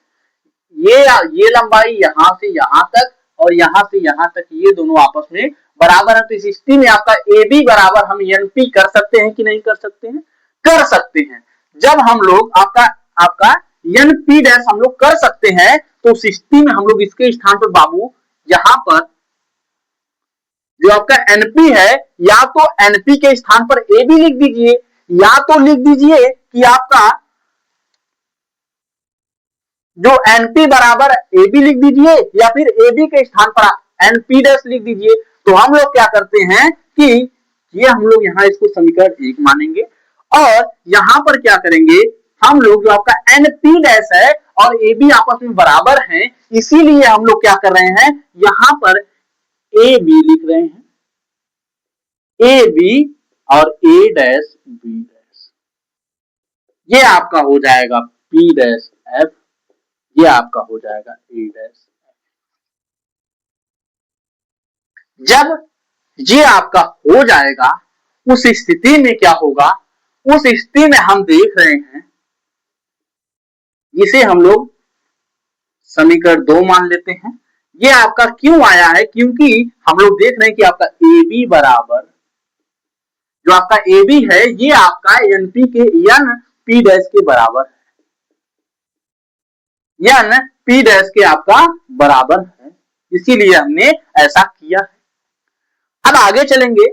ये लंबाई यहां से यहां तक और यहां से यहां तक ये दोनों आपस में बराबर है, तो इस स्थिति में आपका ए बी बराबर हम एन पी कर सकते हैं कि नहीं कर सकते हैं, कर सकते हैं। जब हम लोग आपका एन पी डैश हम लोग कर सकते हैं, तो उस स्थिति में हम लोग इसके स्थान पर बाबू यहां पर जो आपका एनपी है, या तो एनपी के स्थान पर ए बी लिख दीजिए, या तो लिख दीजिए कि आपका जो एनपी बराबर ए बी लिख दीजिए, या फिर ए बी के स्थान पर एनपी डैश लिख दीजिए। तो हम लोग क्या करते हैं कि ये हम लोग यहां इसको समीकरण 1 मानेंगे, और यहां पर क्या करेंगे, हम लोग जो आपका एनपी डैश है और ए बी आपस में बराबर हैं, इसीलिए हम लोग क्या कर रहे हैं, यहां पर ए बी लिख रहे हैं, ए बी और ए डैश बी डैश, ये आपका हो जाएगा पी डैश एफ, ये आपका हो जाएगा ए डैश। जब ये आपका हो जाएगा, उस स्थिति में क्या होगा, उस स्थिति में हम देख रहे हैं, इसे हम लोग समीकरण 2 मान लेते हैं। ये आपका क्यों आया है, क्योंकि हम लोग देख रहे हैं कि आपका ए बी बराबर, जो आपका ए बी है ये आपका एन पी के एन पी डैश के बराबर है, एन पी डैश के आपका बराबर है, इसीलिए हमने ऐसा किया है। अब आगे चलेंगे,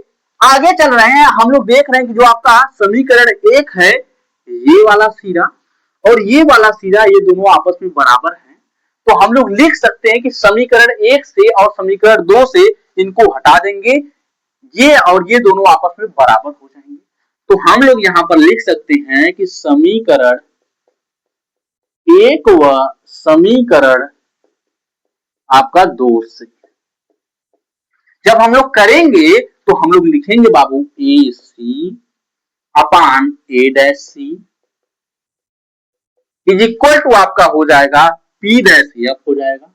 आगे चल रहे हैं, हम लोग देख रहे हैं कि जो आपका समीकरण 1 है, ये वाला सिरा और ये वाला सिरा, ये दोनों आपस में बराबर हैं, तो हम लोग लिख सकते हैं कि समीकरण 1 से और समीकरण 2 से इनको हटा देंगे, ये और ये दोनों आपस में बराबर हो जाएंगे, तो हम लोग यहां पर लिख सकते हैं कि समीकरण 1 व समीकरण आपका 2 से जब हम लोग करेंगे तो हम लोग लिखेंगे बाबू A C upon A dash C is equal to आपका हो जाएगा पी डैश एफ हो जाएगा,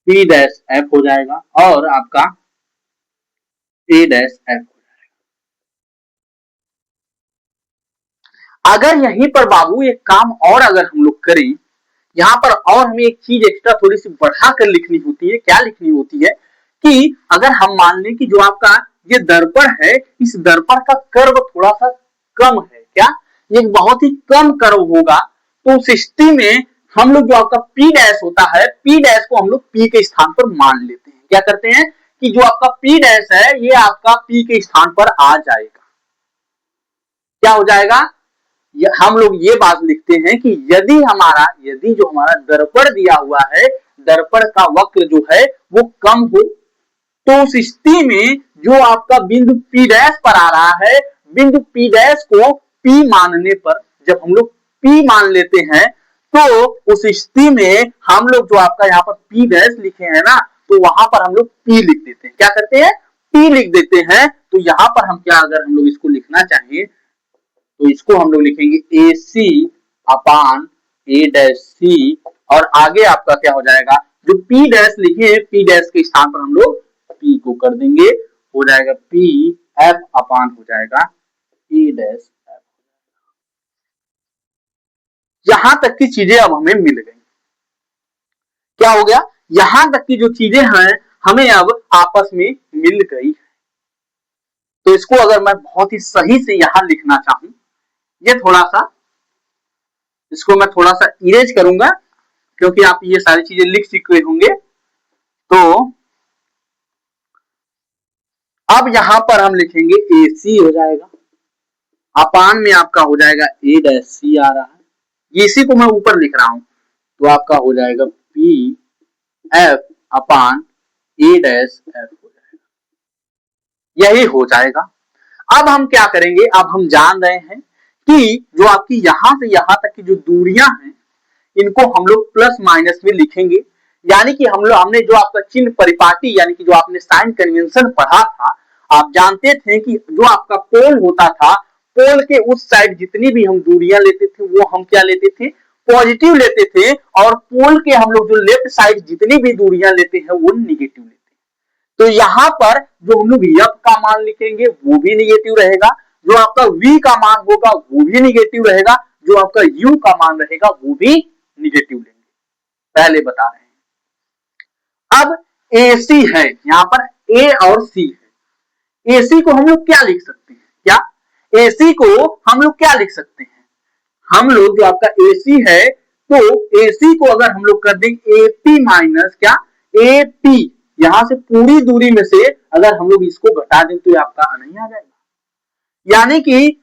पी डैश एफ हो जाएगा और आपका ए डैश एफ हो जाएगा। अगर यहीं पर बाबू एक काम और अगर हम लोग करें, यहां पर और हमें एक चीज एक्स्ट्रा थोड़ी सी बढ़ाकर लिखनी होती है, क्या लिखनी होती है कि अगर हम मान लें कि जो आपका ये दर्पण है, इस दर्पण का कर्व थोड़ा सा कम है, क्या ये बहुत ही कम कर्व होगा, तो उस स्थिति में हम लोग जो आपका P डैश होता है, P डैश को हम लोग P के स्थान पर मान लेते हैं, क्या करते हैं कि जो आपका P डैश है ये आपका P के स्थान पर आ जाएगा, क्या हो जाएगा, हम लोग ये बात लिखते हैं कि यदि जो हमारा दर्पण दिया हुआ है, दर्पण का वक्र जो है वो कम हो, तो उस स्थिति में जो आपका बिंदु P डैश पर आ रहा है, बिंदु P डैश को P मानने पर, जब हम लोग P मान लेते हैं, तो उस स्थिति में हम लोग जो आपका यहाँ पर P डैश लिखे हैं ना, तो वहां पर हम लोग P लिख देते हैं, क्या करते हैं, P लिख देते हैं। तो यहाँ पर हम क्या, अगर हम लोग इसको लिखना चाहिए तो इसको हम लोग लिखेंगे ए सी अपान ए डैश सी, और आगे आपका क्या हो जाएगा, जो P डैश लिखे हैं P डैश के स्थान पर हम लोग P को कर देंगे, हो जाएगा P एफ अपान हो जाएगा ए डैश एफ। यहां तक की चीजें अब हमें मिल गई। क्या हो गया, यहां तक की जो चीजें हैं हमें अब आपस में मिल गई। तो इसको अगर मैं बहुत ही सही से यहां लिखना चाहूं, ये थोड़ा सा इसको मैं थोड़ा सा इरेज करूंगा क्योंकि आप ये सारी चीजें लिख चुके होंगे। तो अब यहां पर हम लिखेंगे ए सी हो जाएगा, अपान में आपका हो जाएगा ए डैश सी आ रहा है, इसी को मैं ऊपर लिख रहा हूं तो आपका हो जाएगा P F upon A dash F हो जाएगा, यही हो जाएगा। अब हम क्या करेंगे, अब हम जान रहे हैं कि जो आपकी यहां से यहां तक की जो दूरियां हैं इनको हम लोग प्लस माइनस में लिखेंगे। यानी कि हमने जो आपका चिन्ह परिपाटी यानी कि जो आपने साइन कन्वेंशन पढ़ा था, आप जानते थे कि जो आपका पोल होता था, पोल के उस साइड जितनी भी हम दूरियां लेते थे वो हम क्या लेते थे, पॉजिटिव लेते थे, और पोल के हम लोग जो लेफ्ट साइड जितनी भी दूरियां लेते हैं वो निगेटिव लेते हैं। तो यहां पर जो हम लोग एफ का मान लिखेंगे वो भी निगेटिव रहेगा, जो आपका वी का मान होगा वो भी निगेटिव रहेगा, जो आपका यू का मान रहेगा वो भी निगेटिव लेंगे, पहले बता रहे हैं। अब AC है, यहां पर ए और सी है, AC को हम लोग क्या लिख सकते हैं, क्या AC को हम लोग क्या लिख सकते हैं, हम लोग जो आपका AC है तो AC को अगर हम लोग कर देंगे AP माइनस क्या AP, यहां से पूरी दूरी में से अगर हम लोग इसको घटा दें तो ये आपका नहीं आ जाएगा। यानी कि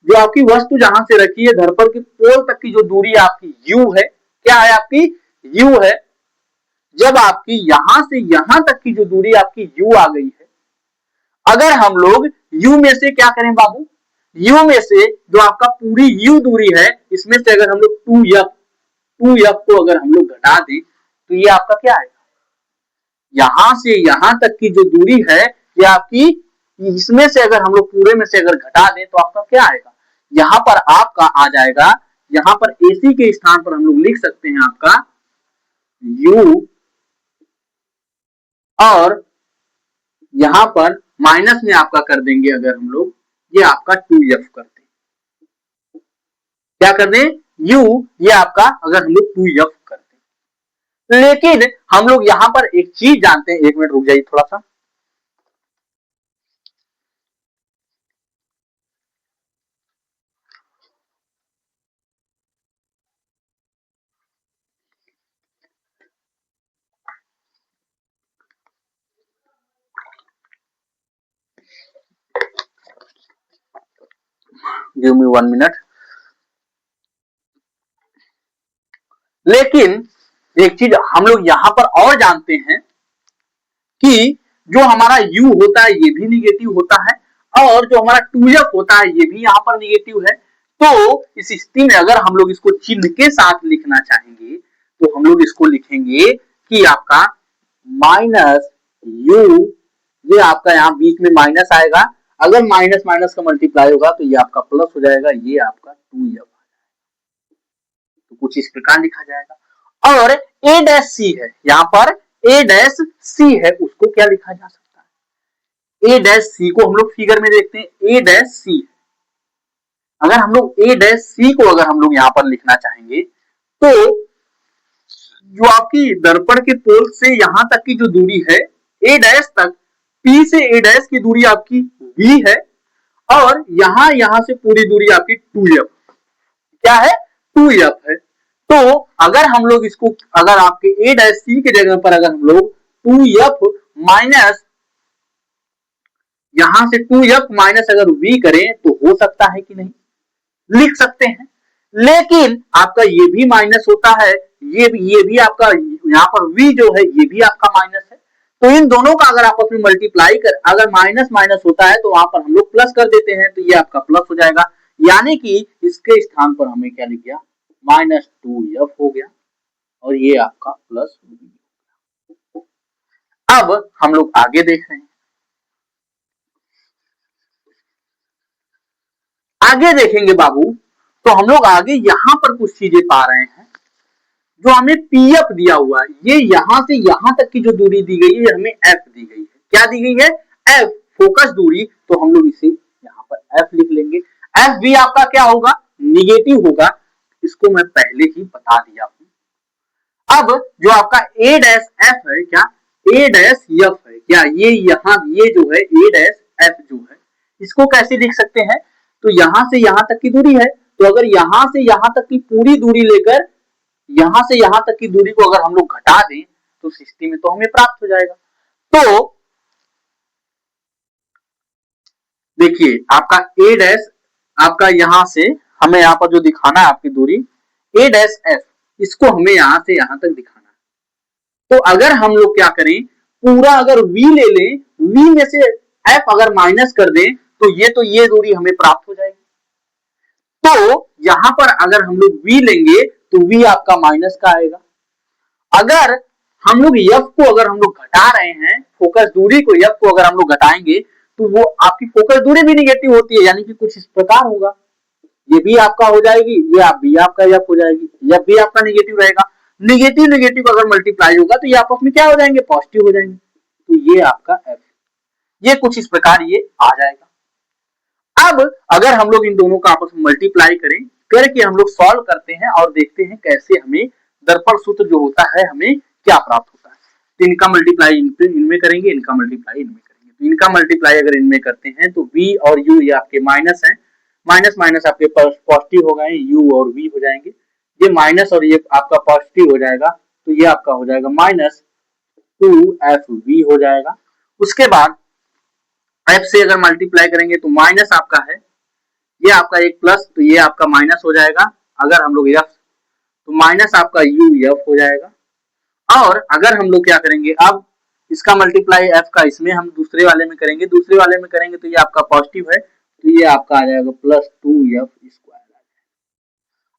जो आपकी वस्तु जहां से रखी है घर पर की पोल तक की जो दूरी आपकी U है, क्या है आपकी U है, जब आपकी यहां से यहां तक की जो दूरी आपकी U आ गई है, अगर हम लोग U में से क्या करें बाबू, U में से जो आपका पूरी U दूरी है इसमें से अगर हम लोग 2F को अगर हम लोग घटा दें तो ये आपका क्या आएगा, यहां से यहां तक की जो दूरी है ये आपकी, इसमें से अगर हम लोग पूरे में से अगर घटा दें तो आपका क्या आएगा, यहां पर आपका आ जाएगा, यहां पर AC के स्थान पर हम लोग लिख सकते हैं आपका U, और यहां पर माइनस में आपका कर देंगे अगर हम लोग ये आपका 2F कर दें, क्या कर दें U, ये आपका अगर हम लोग 2F कर दें। लेकिन हम लोग यहां पर एक चीज जानते हैं, एक मिनट रुक जाइए थोड़ा सा, गिव मी 1 मिनट। लेकिन एक चीज हम लोग यहां पर और जानते हैं कि जो हमारा U होता है ये भी निगेटिव होता है, और जो हमारा 2F होता है ये भी यहां पर निगेटिव है। तो इस स्थिति में अगर हम लोग इसको चिन्ह के साथ लिखना चाहेंगे तो हम लोग इसको लिखेंगे कि आपका माइनस U, ये आपका यहां बीच में माइनस आएगा, अगर माइनस माइनस का मल्टीप्लाई होगा तो ये आपका प्लस हो जाएगा, ये आपका 2F, तो कुछ इस प्रकार लिखा जाएगा। और A डैश सी है, यहां पर A डैश सी है, उसको क्या लिखा जा सकता है, A डैश सी को हम लोग फिगर में देखते हैं, A डैश सी, अगर हम लोग A डैश सी को अगर हम लोग यहां पर लिखना चाहेंगे तो जो आपकी दर्पण के पोल से यहां तक की जो दूरी है A डैश तक, P से A डैश की दूरी आपकी V है, और यहां से पूरी दूरी आपकी 2F, क्या है 2F है। तो अगर हम लोग इसको, अगर आपके A डैश सी के जगह पर अगर हम लोग 2F माइनस, यहां से 2F माइनस अगर V करें तो हो सकता है कि नहीं, लिख सकते हैं। लेकिन आपका ये भी माइनस होता है, ये भी आपका यहाँ पर V जो है ये भी आपका माइनस है, तो इन दोनों का अगर आपस में मल्टीप्लाई कर, अगर माइनस माइनस होता है तो वहां पर हम लोग प्लस कर देते हैं, तो ये आपका प्लस हो जाएगा, यानी कि इसके स्थान पर हमें क्या लिख गया, माइनस 2F हो गया, और ये आपका प्लस V। अब हम लोग आगे देख रहे हैं, आगे देखेंगे बाबू, तो हम लोग आगे यहां पर कुछ चीजें पा रहे हैं, जो हमें PF दिया हुआ है, ये यहां से यहां तक की जो दूरी दी गई है हमें F दी गई है, क्या दी गई है F, फोकस दूरी, तो हम लोग इसे यहां पर F लिख लेंगे। F भी आपका क्या होगा, निगेटिव होगा, इसको मैं पहले ही बता दिया हूं। अब जो आपका a डैश f है, क्या a डैश f है, क्या ये यहाँ ये जो है a डैश f जो है, इसको कैसे लिख सकते हैं? तो यहां से यहां तक की दूरी है, तो अगर यहां से यहां तक की पूरी दूरी लेकर यहां से यहां तक की दूरी को अगर हम लोग घटा दें तो 60 में तो हमें प्राप्त हो जाएगा। तो देखिए आपका a डैश, आपका यहां से हमें यहाँ पर जो दिखाना है आपकी दूरी a डैश f, इसको हमें यहां से यहां तक दिखाना है। तो अगर हम लोग क्या करें, पूरा अगर v ले लें, v में से f अगर माइनस कर दें तो ये दूरी हमें प्राप्त हो जाएगी। तो यहां पर अगर हम लोग v लेंगे तो v आपका माइनस का आएगा। अगर हम लोग f को अगर हम लोग घटा रहे हैं, फोकस दूरी को f को अगर हम लोग घटाएंगे तो वो आपकी फोकस दूरी भी निगेटिव होती है, यानी कि कुछ इस प्रकार होगा, ये भी आपका हो जाएगी, ये आप भी आपका f हो जाएगी, f भी आपका निगेटिव रहेगा। निगेटिव निगेटिव अगर मल्टीप्लाई होगा तो ये आपस में क्या हो जाएंगे, पॉजिटिव हो जाएंगे। तो ये आपका f, ये कुछ इस प्रकार ये आ जाएगा। अब अगर हम लोग इन दोनों का आपस में मल्टीप्लाई करें, करके हम लोग सॉल्व करते हैं और देखते हैं कैसे हमें दर्पण सूत्र जो होता है हमें क्या प्राप्त होता है। तो इनका मल्टीप्लाई इनमें करेंगे, इनका मल्टीप्लाई इनमें करेंगे। तो इनका मल्टीप्लाई अगर इनमें करते हैं तो v और u ये आपके माइनस है, माइनस माइनस आपके पॉजिटिव हो गए, u और v हो जाएंगे, ये माइनस और ये आपका पॉजिटिव हो जाएगा, तो ये आपका हो जाएगा माइनस 2fv हो जाएगा। उसके बाद f से अगर मल्टीप्लाई करेंगे तो माइनस आपका है, ये आपका एक प्लस, तो ये आपका माइनस हो जाएगा। अगर हम लोग f तो माइनस आपका uf हो जाएगा। और अगर हम लोग क्या करेंगे, अब इसका मल्टीप्लाई f का इसमें हम दूसरे वाले में करेंगे, दूसरे वाले में करेंगे तो ये आपका पॉजिटिव है, तो ये आपका आ जाएगा प्लस 2f स्क्वायर।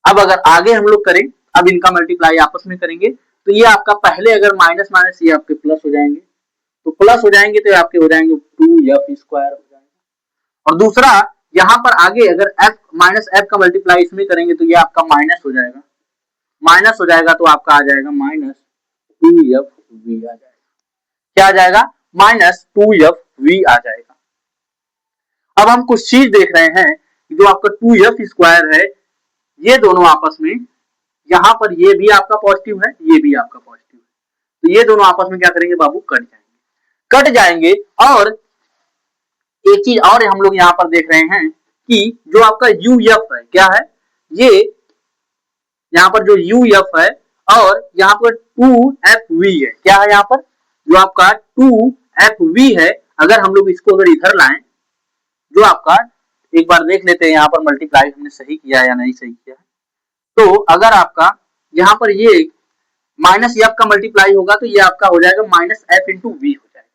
अब अगर आगे हम लोग करें, अब इनका मल्टीप्लाई आपस में करेंगे तो ये आपका पहले अगर माइनस माइनस ये आपके प्लस हो जाएंगे, तो प्लस हो जाएंगे तो आपके हो जाएंगे 2f स्क्वायर हो जाएगा। और दूसरा यहाँ पर आगे अगर f माइनस f का मल्टीप्लाई इसमें करेंगे तो ये आपका माइनस हो जाएगा, माइनस हो जाएगा तो आपका आ जाएगा माइनस 2fv आ जाएगा। क्या आ जाएगा, माइनस 2fv आ जाएगा। अब हम कुछ चीज देख रहे हैं, जो आपका 2f स्क्वायर है, ये दोनों आपस में, यहाँ पर ये भी आपका पॉजिटिव है, ये भी आपका पॉजिटिव है, तो ये दोनों आपस में क्या करेंगे बाबू, कट जाएंगे, कट जाएंगे। और एक चीज और हम लोग यहाँ पर देख रहे हैं कि जो आपका uf है, क्या है, ये यहाँ पर जो uf है और यहाँ पर 2fv है, क्या है यहाँ पर जो आपका 2fv है, अगर हम लोग इसको अगर इधर लाएं, जो आपका एक बार देख लेते हैं यहाँ पर मल्टीप्लाई हमने सही किया है या नहीं सही किया है। तो अगर आपका यहाँ पर ये माइनस f का मल्टीप्लाई होगा तो ये आपका हो जाएगा माइनस f इंटू वी हो जाएगा।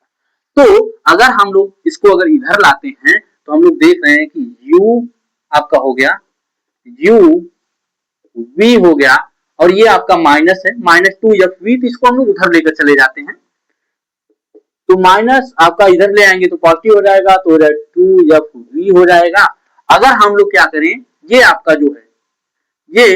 तो अगर हम लोग इसको अगर इधर लाते हैं तो हम लोग देख रहे हैं कि u आपका हो गया, u v हो गया, और ये आपका माइनस है, माइनस 2fv, तो इसको हम लोग उधर लेकर चले जाते हैं, तो माइनस आपका इधर ले आएंगे तो पॉजिटिव हो जाएगा, तो हो जाएगा 2fv हो जाएगा। अगर हम लोग क्या करें, ये आपका जो है, ये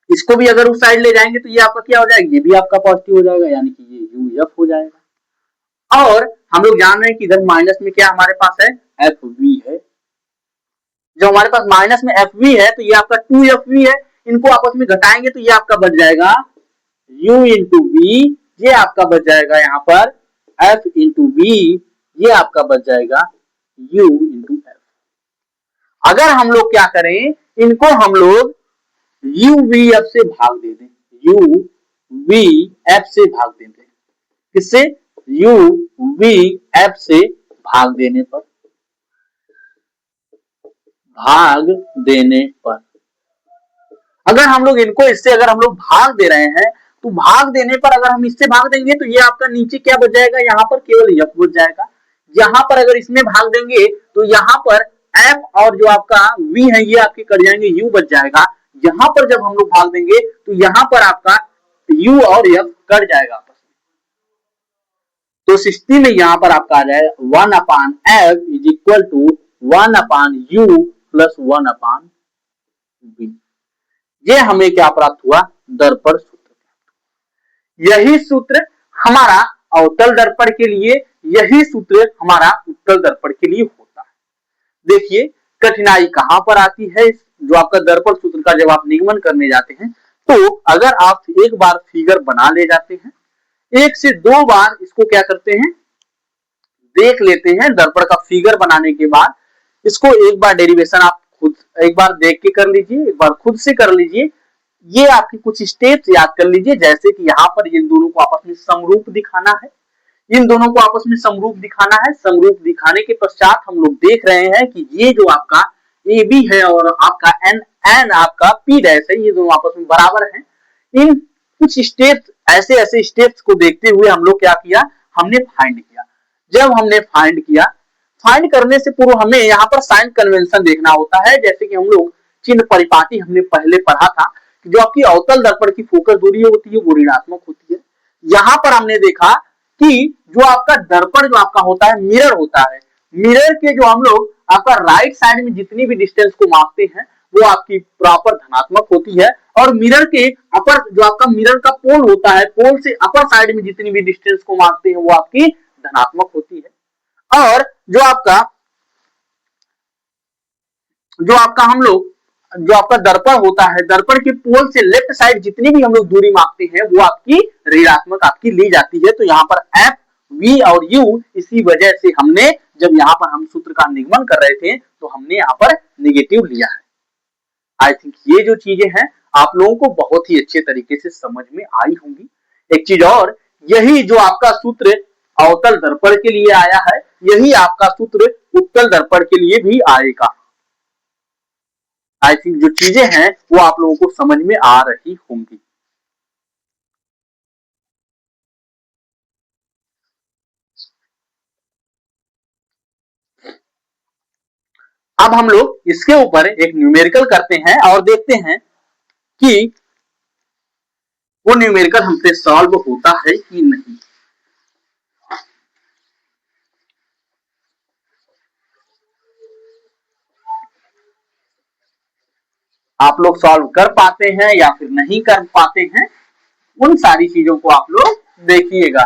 इसको भी अगर उस साइड ले जाएंगे तो ये आपका क्या हो जाएगा, ये भी आपका पॉजिटिव हो जाएगा, यानी कि ये uf हो जाएगा। और हम लोग जान रहे हैं कि इधर माइनस में क्या हमारे पास है, fv है, जो हमारे पास माइनस में fv है तो ये आपका 2fv है, इनको आपस में घटाएंगे तो ये आपका बच जाएगा u इंटू v, ये आपका बच जाएगा यहाँ पर f इंटू v, ये आपका बच जाएगा u इंटू f। अगर हम लोग क्या करें, इनको हम लोग u v f से भाग दे दें, u v f से भाग दे दें, किससे, u v f से भाग देने पर, भाग देने पर अगर हम लोग इनको इससे अगर हम लोग भाग दे रहे हैं, तो भाग देने पर अगर हम इससे भाग देंगे तो ये आपका नीचे क्या बच जाएगा, यहाँ पर केवल f बच जाएगा। यहाँ पर अगर इसमें भाग देंगे तो यहाँ पर f और जो आपका v है ये आपके कट जाएंगे, u बच जाएगा। यहाँ पर जब हम लोग भाग देंगे तो यहाँ पर आपका u और f कट जाएगा आपस में, तो 60 में यहाँ पर आपका आ जाएगा 1 upon f is equal to 1 upon u plus 1 upon v। ये हमें क्या प्राप्त हुआ, दर्पण सूत्र। यही सूत्र हमारा अवतल दर्पण के लिए, यही सूत्र हमारा उत्तल दर्पण के लिए होता है। देखिए कठिनाई कहां पर आती है इस जो आपका दर्पण सूत्र का जब आप निगमन करने जाते हैं तो अगर आप एक बार फिगर बना ले जाते हैं, एक से दो बार इसको क्या करते हैं, देख लेते हैं। दर्पण का फिगर बनाने के बाद इसको एक बार डेरिवेशन आप खुद एक बार देख के कर लीजिए, एक बार खुद से कर लीजिए। ये आपकी कुछ स्टेप्स याद कर लीजिए, जैसे कि यहाँ पर इन दोनों को आपस में समरूप दिखाना है, इन दोनों को आपस में समरूप दिखाना है। समरूप दिखाने के पश्चात हम लोग देख रहे हैं कि ये जो आपका ए बी है और आपका एन एन आपका पी डैश है, ये दोनों आपस में बराबर हैं। इन कुछ स्टेप्स ऐसे स्टेप्स को देखते हुए हम लोग क्या किया, हमने फाइंड किया। जब हमने फाइंड किया, फाइंड करने से पूर्व हमें यहाँ पर साइन कन्वेंशन देखना होता है। जैसे कि हम लोग चिन्ह परिपाटी हमने पहले पढ़ा था कि जो आपकी अवतल दर्पण की फोकस दूरी होती है वो ऋणात्मक होती है। यहाँ पर हमने देखा कि जो आपका दर्पण जो आपका होता है मिरर होता है, मिरर के जो हम लोग आपका राइट साइड में जितनी भी डिस्टेंस को मापते हैं वो आपकी प्रॉपर धनात्मक होती है, और मिरर के अपर जो आपका मिरर का पोल होता है, पोल से अपर साइड में जितनी भी डिस्टेंस को मापते हैं वो आपकी धनात्मक होती है। और जो आपका हम लोग जो आपका दर्पण होता है, दर्पण के पोल से लेफ्ट साइड जितनी भी हम लोग दूरी मापते हैं वो आपकी ऋणात्मक आपकी ली जाती है। तो यहाँ पर एफ वी और यू, इसी वजह से हमने जब यहाँ पर हम सूत्र का निगमन कर रहे थे तो हमने यहाँ पर नेगेटिव लिया है। आई थिंक ये जो चीजें हैं आप लोगों को बहुत ही अच्छे तरीके से समझ में आई होंगी। एक चीज और, यही जो आपका सूत्र अवतल दर्पण के लिए आया है, यही आपका सूत्र उत्तल दर्पण के लिए भी आएगा। आई थिंक जो चीजें हैं वो आप लोगों को समझ में आ रही होंगी। अब हम लोग इसके ऊपर एक न्यूमेरिकल करते हैं और देखते हैं कि वो न्यूमेरिकल हमसे सॉल्व होता है कि नहीं। आप लोग सॉल्व कर पाते हैं या फिर नहीं कर पाते हैं, उन सारी चीजों को आप लोग देखिएगा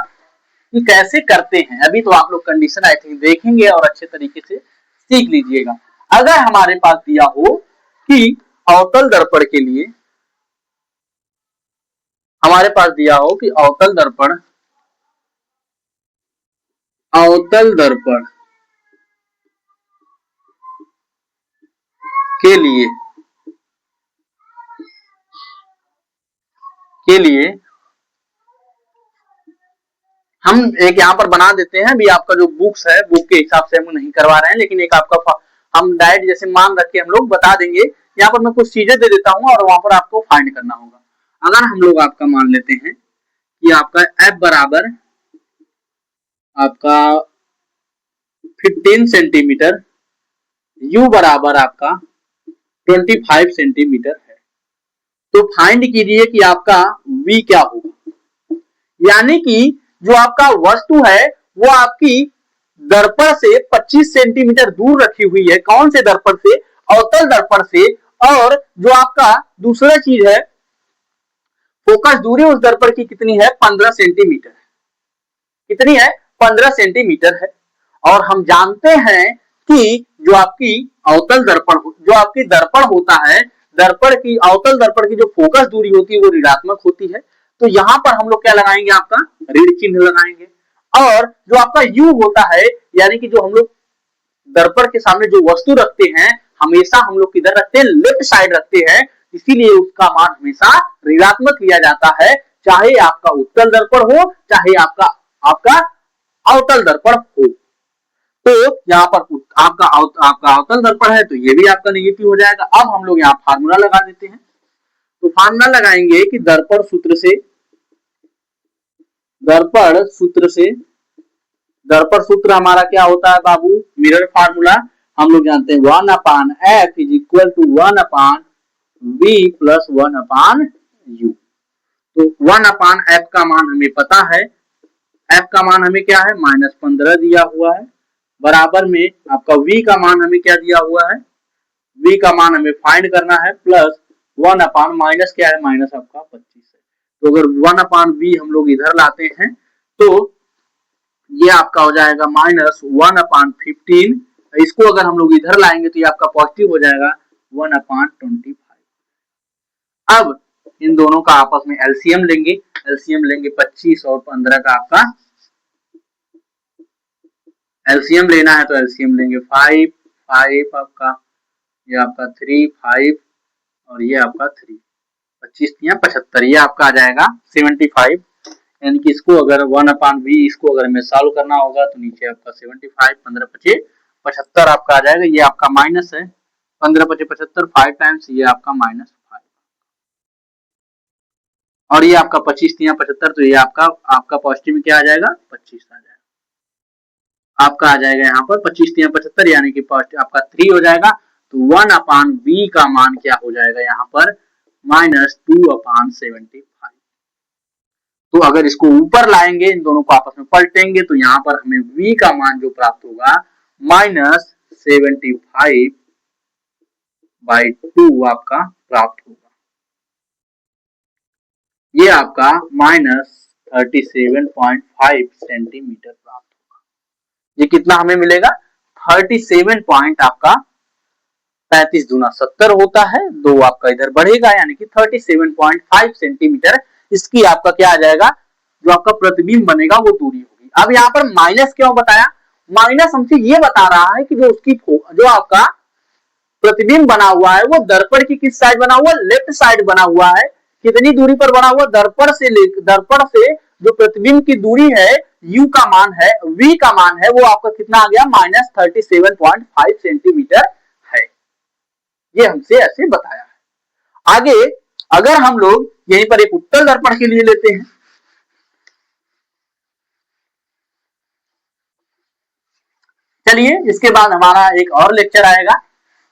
कि कैसे करते हैं। अभी तो आप लोग कंडीशन आई थिंक देखेंगे और अच्छे तरीके से सीख लीजिएगा। अगर हमारे पास दिया हो कि अवतल दर्पण के लिए, हमारे पास दिया हो कि अवतल दर्पण के लिए हम एक यहाँ पर बना देते हैं। भी आपका जो बुक्स है, बुक के हिसाब से हम नहीं करवा रहे हैं, लेकिन एक आपका हम डायरेक्ट जैसे मान रख के हम लोग बता देंगे। यहाँ पर मैं कुछ चीजें दे देता हूँ और वहां पर आपको फाइंड करना होगा। अगर हम लोग आपका मान लेते हैं कि आपका एफ बराबर आपका 15 सेंटीमीटर, यू बराबर आपका 25 सेंटीमीटर है, तो फाइंड कीजिए कि आपका v क्या होगा। यानी कि जो आपका वस्तु है वो आपकी दर्पण से 25 सेंटीमीटर दूर रखी हुई है। कौन से दर्पण से? अवतल दर्पण से। और जो आपका दूसरा चीज है, फोकस दूरी उस दर्पण की कितनी है? 15 सेंटीमीटर। कितनी है? 15 सेंटीमीटर है। और हम जानते हैं कि जो आपकी अवतल दर्पण, जो आपकी दर्पण होता है, दर्पण की अवतल दर्पण की जो फोकस दूरी होती है वो ऋणात्मक होती है। तो यहां पर हम लोग क्या लगाएंगे? आपका ऋण चिन्ह लगाएंगे। और जो आपका u होता है, यानी कि जो हम लोग दर्पण के सामने जो वस्तु रखते हैं, हमेशा हम लोग किधर रखते हैं? लेफ्ट साइड रखते हैं, इसीलिए उसका मान हमेशा ऋणात्मक लिया जाता है, चाहे आपका उत्तल दर्पण हो चाहे आपका अवतल दर्पण हो। तो यहाँ पर आपका अवतल दर्पण है तो ये भी आपका नेगेटिव हो जाएगा। अब हम लोग यहाँ फार्मूला लगा देते हैं। तो फार्मूला लगाएंगे कि दर्पण सूत्र हमारा क्या होता है बाबू? मिरर फार्मूला हम लोग जानते हैं 1/f is equal to 1/v plus 1/u। तो 1/f का मान हमें पता है, f का मान हमें क्या है? -15 दिया हुआ है, बराबर में आपका v का मान हमें क्या दिया हुआ है? v का मान हमें फाइंड करना है, प्लस 1/ माइनस क्या है? माइनस आपका 25 है। तो अगर 1/v हम लोग इधर लाते हैं तो ये आपका हो जाएगा -1/15। इसको अगर हम लोग इधर लाएंगे तो ये आपका पॉजिटिव हो जाएगा, 1/25। अब इन दोनों का आपस में एलसीएम लेंगे, 25 और 15 का आपका एलसीएम लेना है तो एलसीएम लेंगे 5 आपका, ये आपका 3 5 और ये आपका 3, 25 या 75, ये आपका आ जाएगा 75। यानी कि इसको अगर 1/v इसको अगर हमें सॉल्व करना होगा तो नीचे आपका 75, 15 25 75 आपका आ जाएगा। ये आपका माइनस है 15 25 75, 5 टाइम्स ये आपका -5 और ये आपका 25 या 75, तो ये आपका पॉजिटिव में क्या आ जाएगा 25 आ जाएगा। आपका आ जाएगा यहाँ पर 25 या 75 यानी कि आपका 3 हो जाएगा। तो 1/v का मान क्या हो जाएगा यहाँ पर -2/75। तो अगर इसको ऊपर लाएंगे, इन दोनों को आपस में पलटेंगे तो यहाँ पर हमें v का मान जो प्राप्त होगा -75/2 आपका प्राप्त होगा। ये आपका -37.5 सेंटीमीटर प्राप्त होगा। ये कितना हमें मिलेगा 37 पॉइंट आपका 35 दूना 70 होता है, 2 आपका इधर बढ़ेगा यानी कि 37.5 सेंटीमीटर इसकी आपका क्या आ जाएगा, जो आपका प्रतिबिंब बनेगा वो दूरी होगी। अब यहाँ पर माइनस क्यों बताया, माइनस हमसे ये बता रहा है कि जो आपका प्रतिबिंब बना हुआ है वो दर्पण की किस साइड बना हुआ, लेफ्ट साइड बना हुआ है। कितनी दूरी पर बना हुआ, दर्पण से जो प्रतिबिंब की दूरी है u का मान है, v का मान है वो आपका कितना आ गया -37.5 सेंटीमीटर है। ये हमसे ऐसे बताया है। आगे अगर हम लोग यहीं पर एक उत्तल दर्पण के लिए लेते हैं, चलिए इसके बाद हमारा एक और लेक्चर आएगा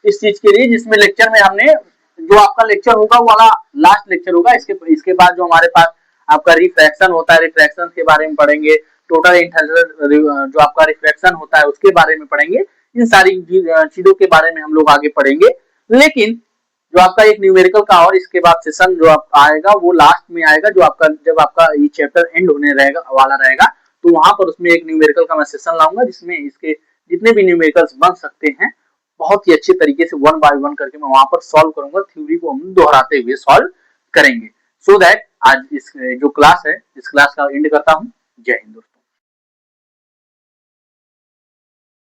इस चीज के लिए, जिसमें लेक्चर में हमने जो आपका लेक्चर होगा वो वाला लास्ट लेक्चर होगा। इसके बाद जो हमारे पास आपका रिफ्रैक्शन होता है, रिफ्रैक्शन के बारे में पढ़ेंगे, टोटल इंटरनल जो आपका रिफ्रैक्शन होता है उसके बारे में पढ़ेंगे। इन सारी चीजों के बारे में हम लोग आगे पढ़ेंगे। लेकिन जो आपका एक न्यूमेरिकल का और इसके बाद सेशन जो आप आएगा वो लास्ट में आएगा, जो आपका जब आपका ये चैप्टर एंड होने वाला रहेगा तो वहां पर उसमें एक न्यूमेरिकल का मैं सेशन लाऊंगा जिसमें इसके जितने भी न्यूमेरिकल्स बन सकते हैं बहुत ही अच्छे तरीके से 1 बाय 1 करके मैं वहां पर सॉल्व करूंगा। थ्योरी को हम दोहराते हुए सॉल्व करेंगे। सो दैट आज इस जो क्लास है इस क्लास का एंड करता हूं। जय हिंद दोस्तों।